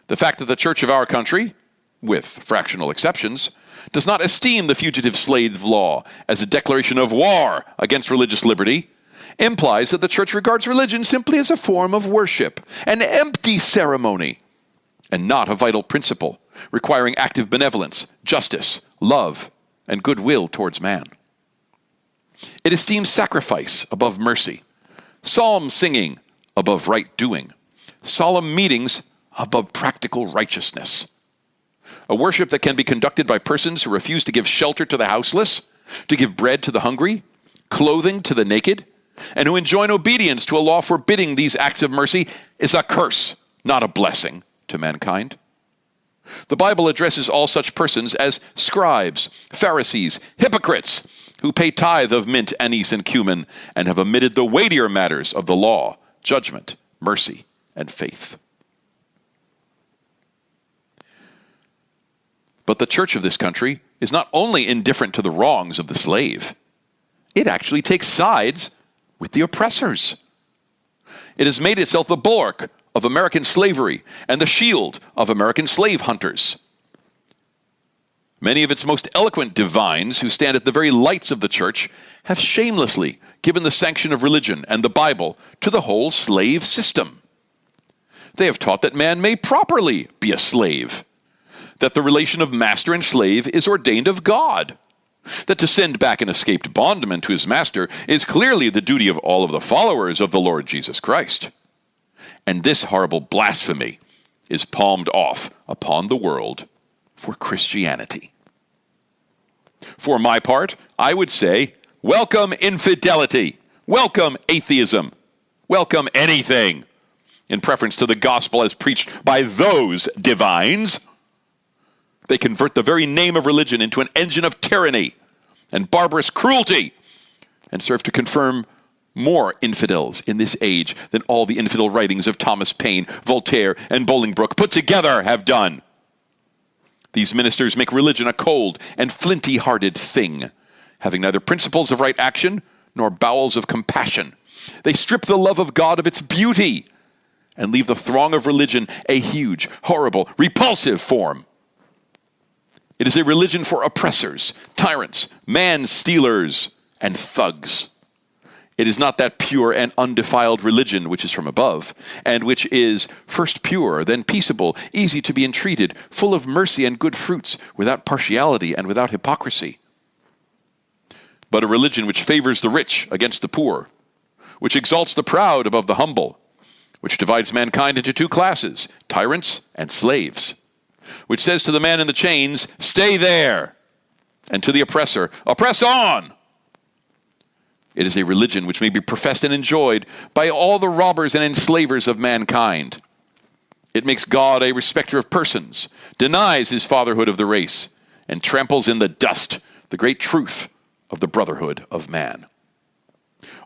The fact that the church of our country, with fractional exceptions, does not esteem the fugitive slave law as a declaration of war against religious liberty implies that the church regards religion simply as a form of worship, an empty ceremony, and not a vital principle requiring active benevolence, justice, love, and goodwill towards man. It esteems sacrifice above mercy, psalm singing above right doing, solemn meetings above practical righteousness. A worship that can be conducted by persons who refuse to give shelter to the houseless, to give bread to the hungry, clothing to the naked, and who enjoin obedience to a law forbidding these acts of mercy is a curse, not a blessing, to mankind. The Bible addresses all such persons as scribes, Pharisees, hypocrites, who pay tithe of mint, anise, and cumin, and have omitted the weightier matters of the law, judgment, mercy, and faith. But the church of this country is not only indifferent to the wrongs of the slave, it actually takes sides with the oppressors. It has made itself the bulwark of American slavery and the shield of American slave hunters. Many of its most eloquent divines who stand at the very lights of the church have shamelessly given the sanction of religion and the Bible to the whole slave system. They have taught that man may properly be a slave, that the relation of master and slave is ordained of God, that to send back an escaped bondman to his master is clearly the duty of all of the followers of the Lord Jesus Christ. And this horrible blasphemy is palmed off upon the world for Christianity. For my part, I would say, welcome infidelity, welcome atheism, welcome anything, in preference to the gospel as preached by those divines. They convert the very name of religion into an engine of tyranny and barbarous cruelty, and serve to confirm more infidels in this age than all the infidel writings of Thomas Paine, Voltaire, and Bolingbroke put together have done. These ministers make religion a cold and flinty-hearted thing, having neither principles of right action nor bowels of compassion. They strip the love of God of its beauty and leave the throng of religion a huge, horrible, repulsive form. It is a religion for oppressors, tyrants, man-stealers, and thugs. It is not that pure and undefiled religion which is from above, and which is first pure, then peaceable, easy to be entreated, full of mercy and good fruits, without partiality and without hypocrisy. But a religion which favors the rich against the poor, which exalts the proud above the humble, which divides mankind into two classes, tyrants and slaves, which says to the man in the chains, stay there, and to the oppressor, oppress on. It is a religion which may be professed and enjoyed by all the robbers and enslavers of mankind. It makes God a respecter of persons, denies his fatherhood of the race, and tramples in the dust the great truth of the brotherhood of man.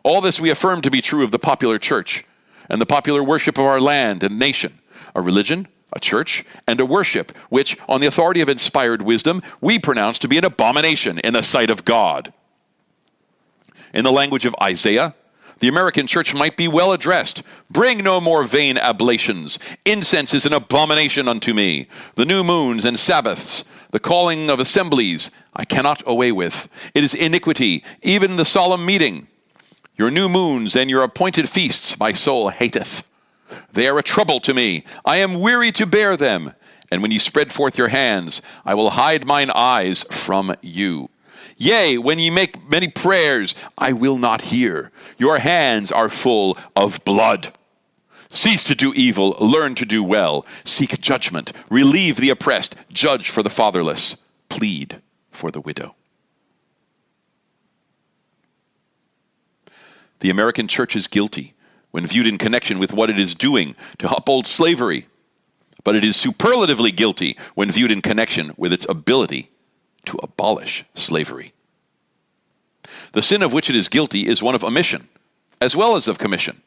All this we affirm to be true of the popular church and the popular worship of our land and nation, a religion, a church, and a worship which, on the authority of inspired wisdom, we pronounce to be an abomination in the sight of God. In the language of Isaiah, the American church might be well addressed. Bring no more vain ablations. Incense is an abomination unto me. The new moons and Sabbaths, the calling of assemblies, I cannot away with. It is iniquity, even the solemn meeting. Your new moons and your appointed feasts my soul hateth. They are a trouble to me. I am weary to bear them. And when you spread forth your hands, I will hide mine eyes from you. Yea, when ye make many prayers, I will not hear. Your hands are full of blood. Cease to do evil, learn to do well. Seek judgment, relieve the oppressed, judge for the fatherless, plead for the widow. The American church is guilty when viewed in connection with what it is doing to uphold slavery, but it is superlatively guilty when viewed in connection with its ability to abolish slavery. The sin of which it is guilty is one of omission, as well as of commission.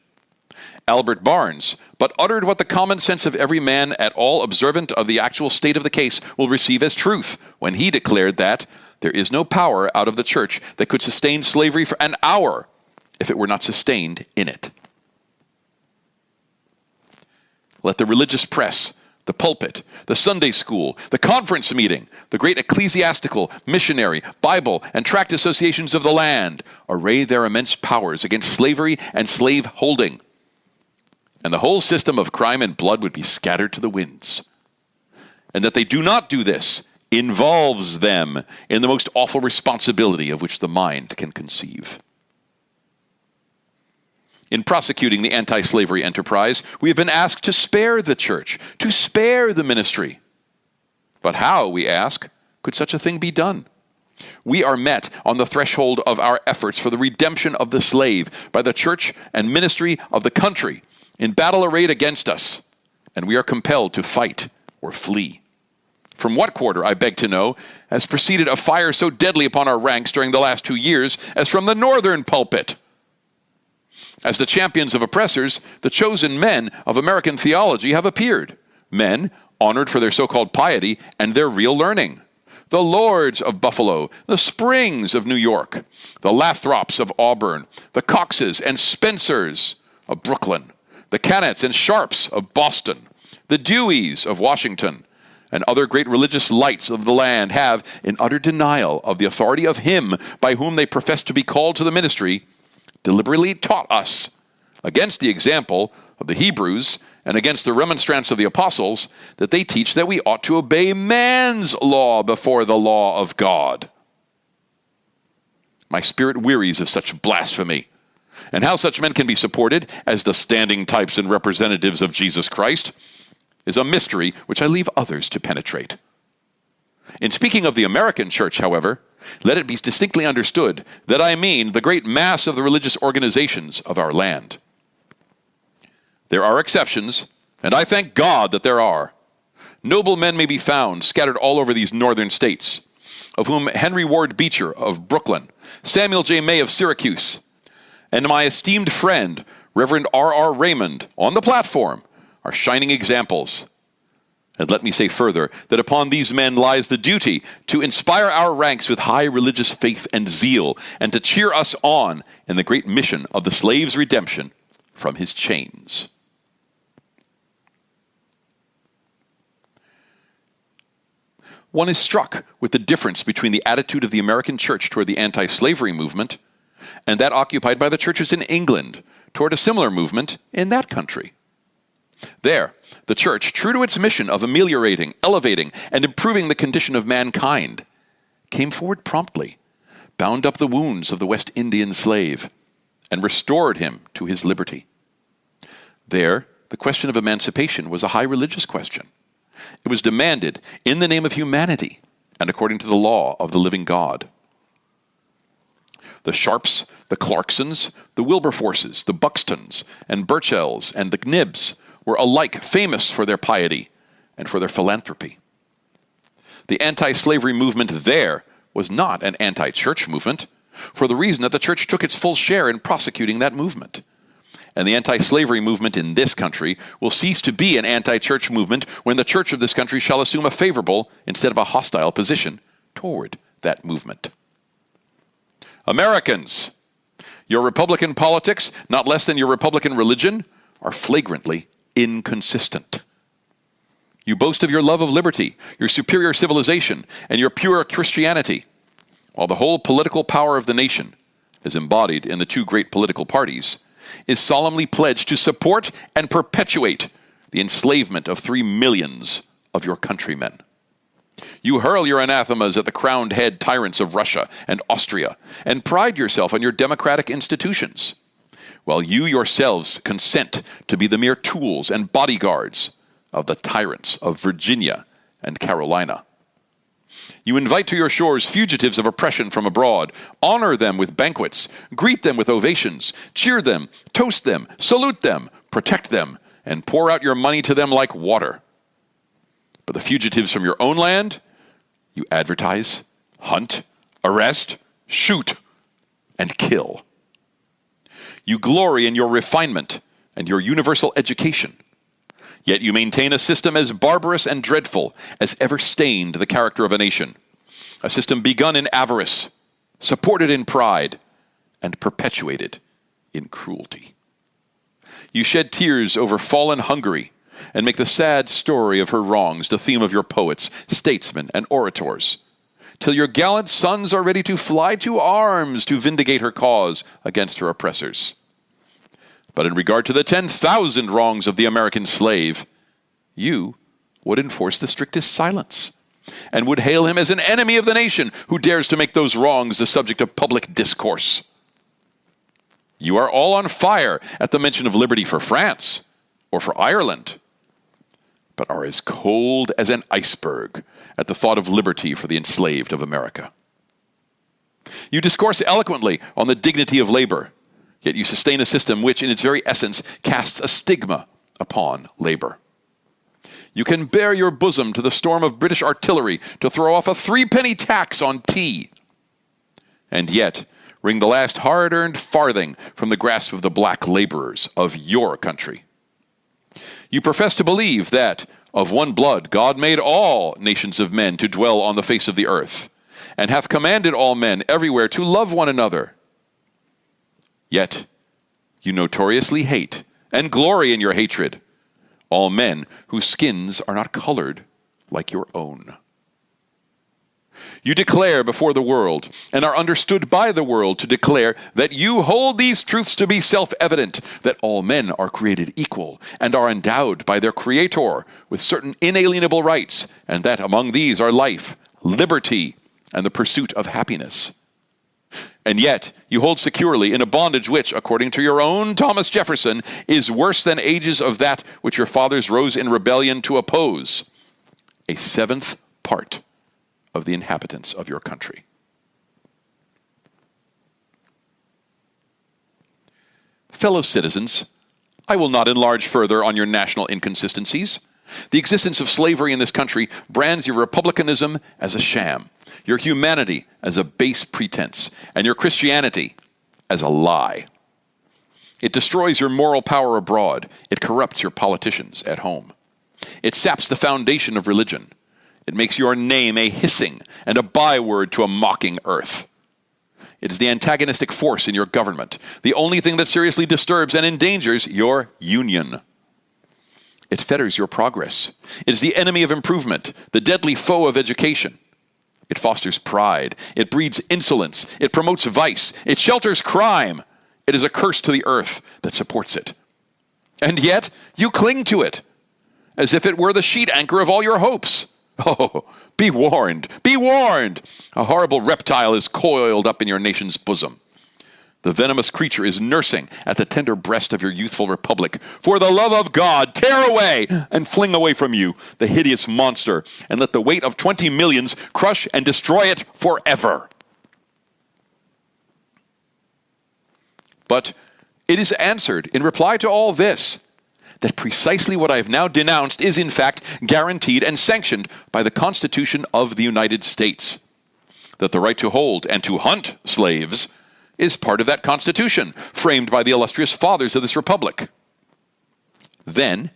Albert Barnes but uttered what the common sense of every man at all observant of the actual state of the case will receive as truth when he declared that there is no power out of the church that could sustain slavery for an hour if it were not sustained in it. Let the religious press, the pulpit, the Sunday school, the conference meeting, the great ecclesiastical, missionary, Bible, and tract associations of the land array their immense powers against slavery and slave holding, and the whole system of crime and blood would be scattered to the winds. And that they do not do this involves them in the most awful responsibility of which the mind can conceive. In prosecuting the anti-slavery enterprise, we have been asked to spare the church, to spare the ministry. But how, we ask, could such a thing be done? We are met on the threshold of our efforts for the redemption of the slave by the church and ministry of the country in battle arrayed against us, and we are compelled to fight or flee. From what quarter, I beg to know, has proceeded a fire so deadly upon our ranks during the last 2 years as from the northern pulpit? As the champions of oppressors, the chosen men of American theology have appeared, men honored for their so-called piety and their real learning. The Lords of Buffalo, the Springs of New York, the Lathrops of Auburn, the Coxes and Spencers of Brooklyn, the Canets and Sharps of Boston, the Deweys of Washington, and other great religious lights of the land have, in utter denial of the authority of him by whom they profess to be called to the ministry, deliberately taught us, against the example of the Hebrews and against the remonstrance of the apostles, that they teach that we ought to obey man's law before the law of God. My spirit wearies of such blasphemy, and how such men can be supported as the standing types and representatives of Jesus Christ is a mystery which I leave others to penetrate. In speaking of the American church, however, let it be distinctly understood that I mean the great mass of the religious organizations of our land. There are exceptions, and I thank God that there are. Noble men may be found scattered all over these northern states, of whom Henry Ward Beecher of Brooklyn, Samuel J. May of Syracuse, and my esteemed friend, Reverend R.R. Raymond, on the platform, are shining examples. And let me say further that upon these men lies the duty to inspire our ranks with high religious faith and zeal, and to cheer us on in the great mission of the slave's redemption from his chains. One is struck with the difference between the attitude of the American church toward the anti-slavery movement and that occupied by the churches in England toward a similar movement in that country. There, the church, true to its mission of ameliorating, elevating, and improving the condition of mankind, came forward promptly, bound up the wounds of the West Indian slave, and restored him to his liberty. There, the question of emancipation was a high religious question. It was demanded in the name of humanity and according to the law of the living God. The Sharps, the Clarksons, the Wilberforces, the Buxtons, and Burchells, and the Knibbs were alike famous for their piety and for their philanthropy. The anti-slavery movement there was not an anti-church movement, for the reason that the church took its full share in prosecuting that movement. And the anti-slavery movement in this country will cease to be an anti-church movement when the church of this country shall assume a favorable instead of a hostile position toward that movement. Americans, Your Republican politics, not less than your Republican religion, are flagrantly inconsistent. You boast of your love of liberty, your superior civilization, and your pure Christianity, while the whole political power of the nation, as embodied in the two great political parties, is solemnly pledged to support and perpetuate the enslavement of 3 millions of your countrymen. You hurl your anathemas at the crowned head tyrants of Russia and Austria, and pride yourself on your democratic institutions, while you yourselves consent to be the mere tools and bodyguards of the tyrants of Virginia and Carolina. You invite to your shores fugitives of oppression from abroad, honor them with banquets, greet them with ovations, cheer them, toast them, salute them, protect them, and pour out your money to them like water. But the fugitives from your own land, you advertise, hunt, arrest, shoot, and kill. You glory in your refinement and your universal education, yet you maintain a system as barbarous and dreadful as ever stained the character of a nation, a system begun in avarice, supported in pride, and perpetuated in cruelty. You shed tears over fallen Hungary and make the sad story of her wrongs the theme of your poets, statesmen, and orators, till your gallant sons are ready to fly to arms to vindicate her cause against her oppressors. But in regard to the 10,000 wrongs of the American slave, you would enforce the strictest silence, and would hail him as an enemy of the nation who dares to make those wrongs the subject of public discourse. You are all on fire at the mention of liberty for France or for Ireland, but are as cold as an iceberg at the thought of liberty for the enslaved of America. You discourse eloquently on the dignity of labor, yet you sustain a system which, in its very essence, casts a stigma upon labor. You can bare your bosom to the storm of British artillery to throw off a 3-penny tax on tea, and yet wring the last hard-earned farthing from the grasp of the black laborers of your country. You profess to believe that of one blood God made all nations of men to dwell on the face of the earth, and hath commanded all men everywhere to love one another. Yet you notoriously hate, and glory in your hatred, all men whose skins are not colored like your own. You declare before the world, and are understood by the world to declare, that you hold these truths to be self-evident, that all men are created equal, and are endowed by their Creator with certain inalienable rights, and that among these are life, liberty, and the pursuit of happiness. And yet you hold securely in a bondage which, according to your own Thomas Jefferson, is worse than ages of that which your fathers rose in rebellion to oppose, a 7th part of the inhabitants of your country. Fellow citizens, I will not enlarge further on your national inconsistencies. The existence of slavery in this country brands your republicanism as a sham, your humanity as a base pretense, and your Christianity as a lie. It destroys your moral power abroad. It corrupts your politicians at home. It saps the foundation of religion. It makes your name a hissing and a byword to a mocking earth. It is the antagonistic force in your government, the only thing that seriously disturbs and endangers your union. It fetters your progress. It is the enemy of improvement, the deadly foe of education. It fosters pride. It breeds insolence. It promotes vice. It shelters crime. It is a curse to the earth that supports it. And yet you cling to it, as if it were the sheet anchor of all your hopes. Oh, be warned, be warned! A horrible reptile is coiled up in your nation's bosom. The venomous creature is nursing at the tender breast of your youthful republic. For the love of God, tear away and fling away from you the hideous monster, and let the weight of 20 millions crush and destroy it forever. But it is answered in reply to all this, that precisely what I have now denounced is in fact guaranteed and sanctioned by the Constitution of the United States. That the right to hold and to hunt slaves is part of that Constitution, framed by the illustrious fathers of this republic. Then,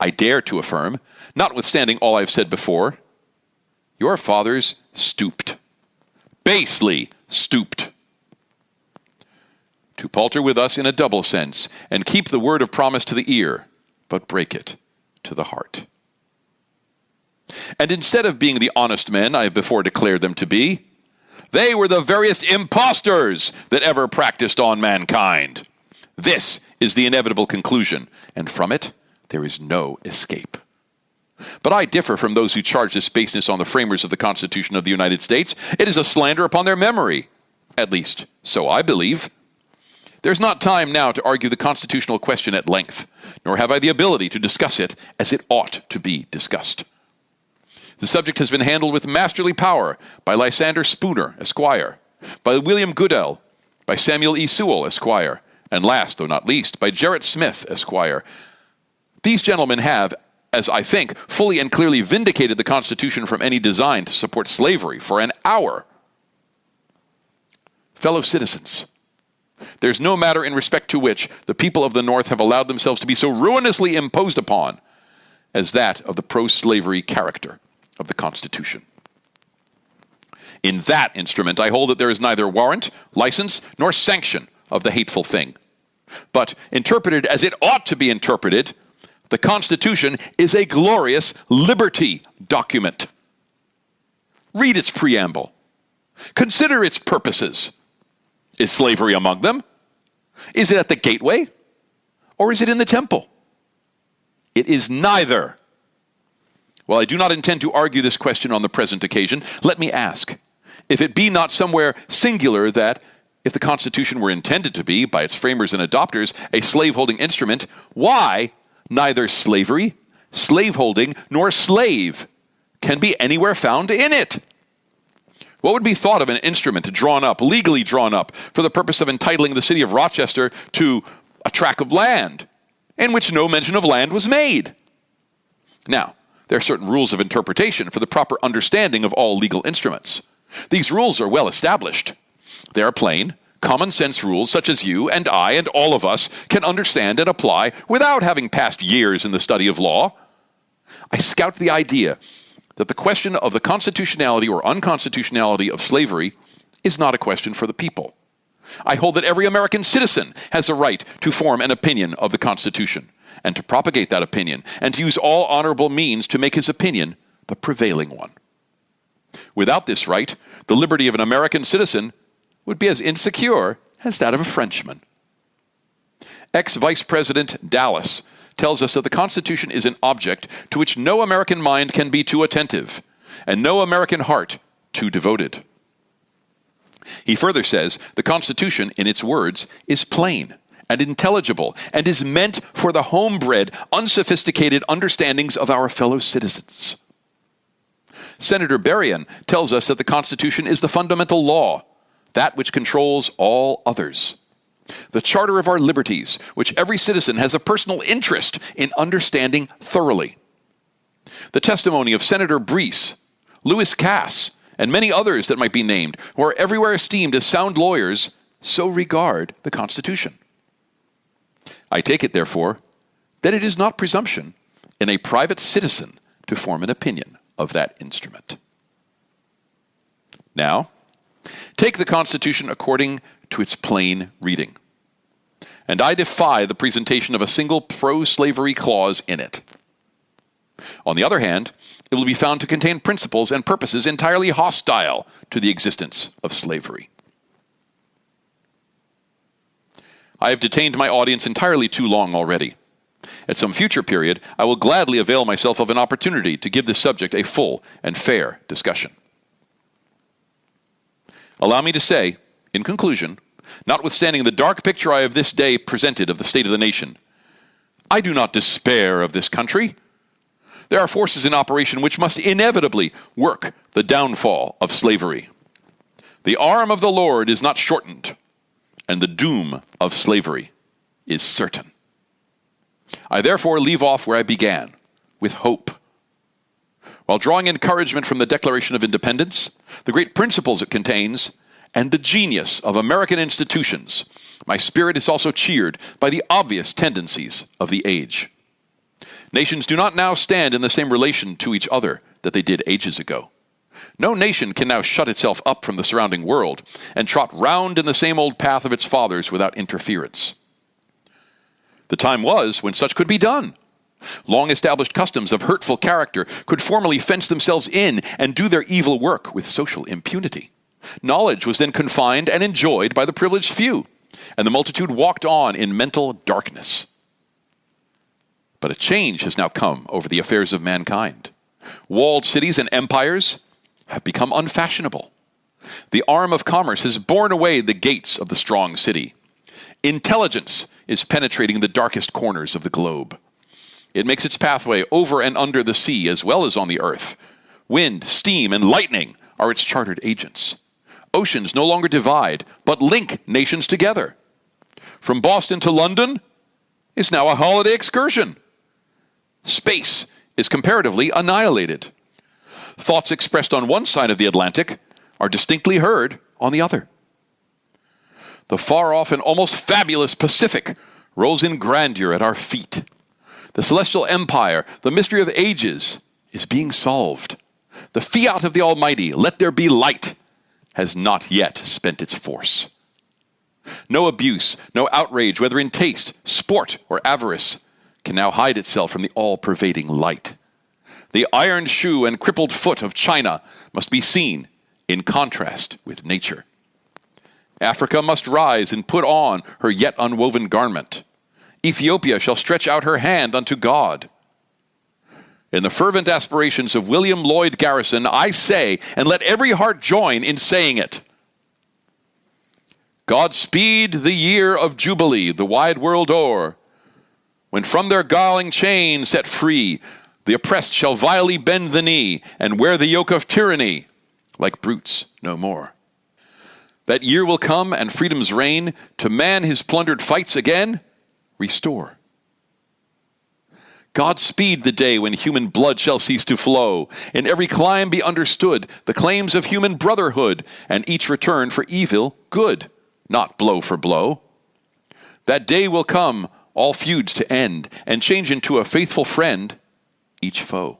I dare to affirm, notwithstanding all I've said before, your fathers stooped, basely stooped. to palter with us in a double sense, and keep the word of promise to the ear, but break it to the heart. And instead of being the honest men I have before declared them to be, they were the veriest impostors that ever practiced on mankind. This is the inevitable conclusion, and from it there is no escape. But I differ from those who charge this baseness on the framers of the Constitution of the United States. It is a slander upon their memory. At least, so I believe. There's not time now to argue the constitutional question at length, nor have I the ability to discuss it as it ought to be discussed. The subject has been handled with masterly power by Lysander Spooner, Esquire, by William Goodell, by Samuel E. Sewell, Esquire, and last, though not least, by Gerrit Smith, Esquire. These gentlemen have, as I think, fully and clearly vindicated the Constitution from any design to support slavery for an hour. Fellow citizens, there's no matter in respect to which the people of the North have allowed themselves to be so ruinously imposed upon as that of the pro-slavery character of the Constitution. In that instrument, I hold that there is neither warrant, license, nor sanction of the hateful thing. But interpreted as it ought to be interpreted, the Constitution is a glorious liberty document. Read its preamble. Consider its purposes. Is slavery among them? Is it at the gateway? Or is it in the temple? It is neither. While I do not intend to argue this question on the present occasion, let me ask, if it be not somewhere singular that, if the Constitution were intended to be, by its framers and adopters, a slaveholding instrument, why neither slavery, slaveholding, nor slave can be anywhere found in it? What would be thought of an instrument drawn up, legally drawn up, for the purpose of entitling the city of Rochester to a tract of land, in which no mention of land was made? Now, there are certain rules of interpretation for the proper understanding of all legal instruments. These rules are well established. They are plain, common sense rules such as you and I and all of us can understand and apply without having passed years in the study of law. I scout the idea that the question of the constitutionality or unconstitutionality of slavery is not a question for the people. I hold that every American citizen has a right to form an opinion of the Constitution and to propagate that opinion and to use all honorable means to make his opinion the prevailing one. Without this right, the liberty of an American citizen would be as insecure as that of a Frenchman. Ex-Vice President Dallas tells us that the Constitution is an object to which no American mind can be too attentive, and no American heart too devoted. He further says the Constitution, in its words, is plain and intelligible, and is meant for the homebred, unsophisticated understandings of our fellow citizens. Senator Berrien tells us that the Constitution is the fundamental law, that which controls all others. The charter of our liberties, which every citizen has a personal interest in understanding thoroughly. The testimony of Senator Breese, Lewis Cass, and many others that might be named, who are everywhere esteemed as sound lawyers, so regard the Constitution. I take it, therefore, that it is not presumption in a private citizen to form an opinion of that instrument. Now, take the Constitution according to its plain reading, and I defy the presentation of a single pro-slavery clause in it. On the other hand, it will be found to contain principles and purposes entirely hostile to the existence of slavery. I have detained my audience entirely too long already. At some future period, I will gladly avail myself of an opportunity to give this subject a full and fair discussion. Allow me to say, in conclusion, notwithstanding the dark picture I have this day presented of the state of the nation, I do not despair of this country. There are forces in operation which must inevitably work the downfall of slavery. The arm of the Lord is not shortened, and the doom of slavery is certain. I therefore leave off where I began, with hope. While drawing encouragement from the Declaration of Independence, the great principles it contains, and the genius of American institutions, my spirit is also cheered by the obvious tendencies of the age. Nations do not now stand in the same relation to each other that they did ages ago. No nation can now shut itself up from the surrounding world and trot round in the same old path of its fathers without interference. The time was when such could be done. Long-established customs of hurtful character could formally fence themselves in and do their evil work with social impunity. Knowledge was then confined and enjoyed by the privileged few, and the multitude walked on in mental darkness. But a change has now come over the affairs of mankind. Walled cities and empires have become unfashionable. The arm of commerce has borne away the gates of the strong city. Intelligence is penetrating the darkest corners of the globe. It makes its pathway over and under the sea as well as on the earth. Wind, steam, and lightning are its chartered agents. Oceans no longer divide, but link nations together. From Boston to London is now a holiday excursion. Space is comparatively annihilated. Thoughts expressed on one side of the Atlantic are distinctly heard on the other. The far-off and almost fabulous Pacific rolls in grandeur at our feet. The celestial empire, the mystery of ages, is being solved. The fiat of the Almighty, let there be light, has not yet spent its force. No abuse, no outrage, whether in taste, sport, or avarice, can now hide itself from the all-pervading light. The iron shoe and crippled foot of China must be seen in contrast with nature. Africa must rise and put on her yet unwoven garment. Ethiopia shall stretch out her hand unto God. In the fervent aspirations of William Lloyd Garrison, I say, and let every heart join in saying it, God speed the year of Jubilee, the wide world o'er, when from their galling chains set free, the oppressed shall vilely bend the knee, and wear the yoke of tyranny, like brutes no more. That year will come, and freedom's reign, to man his plundered fights again restore. God speed the day when human blood shall cease to flow, in every clime be understood the claims of human brotherhood, and each return for evil good, not blow for blow. That day will come, all feuds to end, and change into a faithful friend each foe.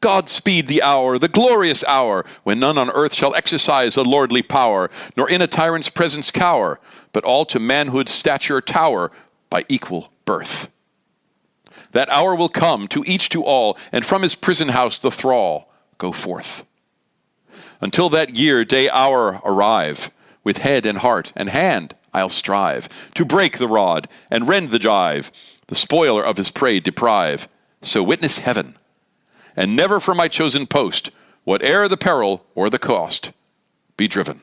God speed the hour, the glorious hour, when none on earth shall exercise a lordly power, nor in a tyrant's presence cower, but all to manhood's stature tower by equal birth. That hour will come, to each to all, and from his prison house the thrall go forth. Until that year, day, hour arrive, with head and heart and hand I'll strive, to break the rod and rend the gyve, the spoiler of his prey deprive. So witness heaven, and never from my chosen post, whate'er the peril or the cost, be driven.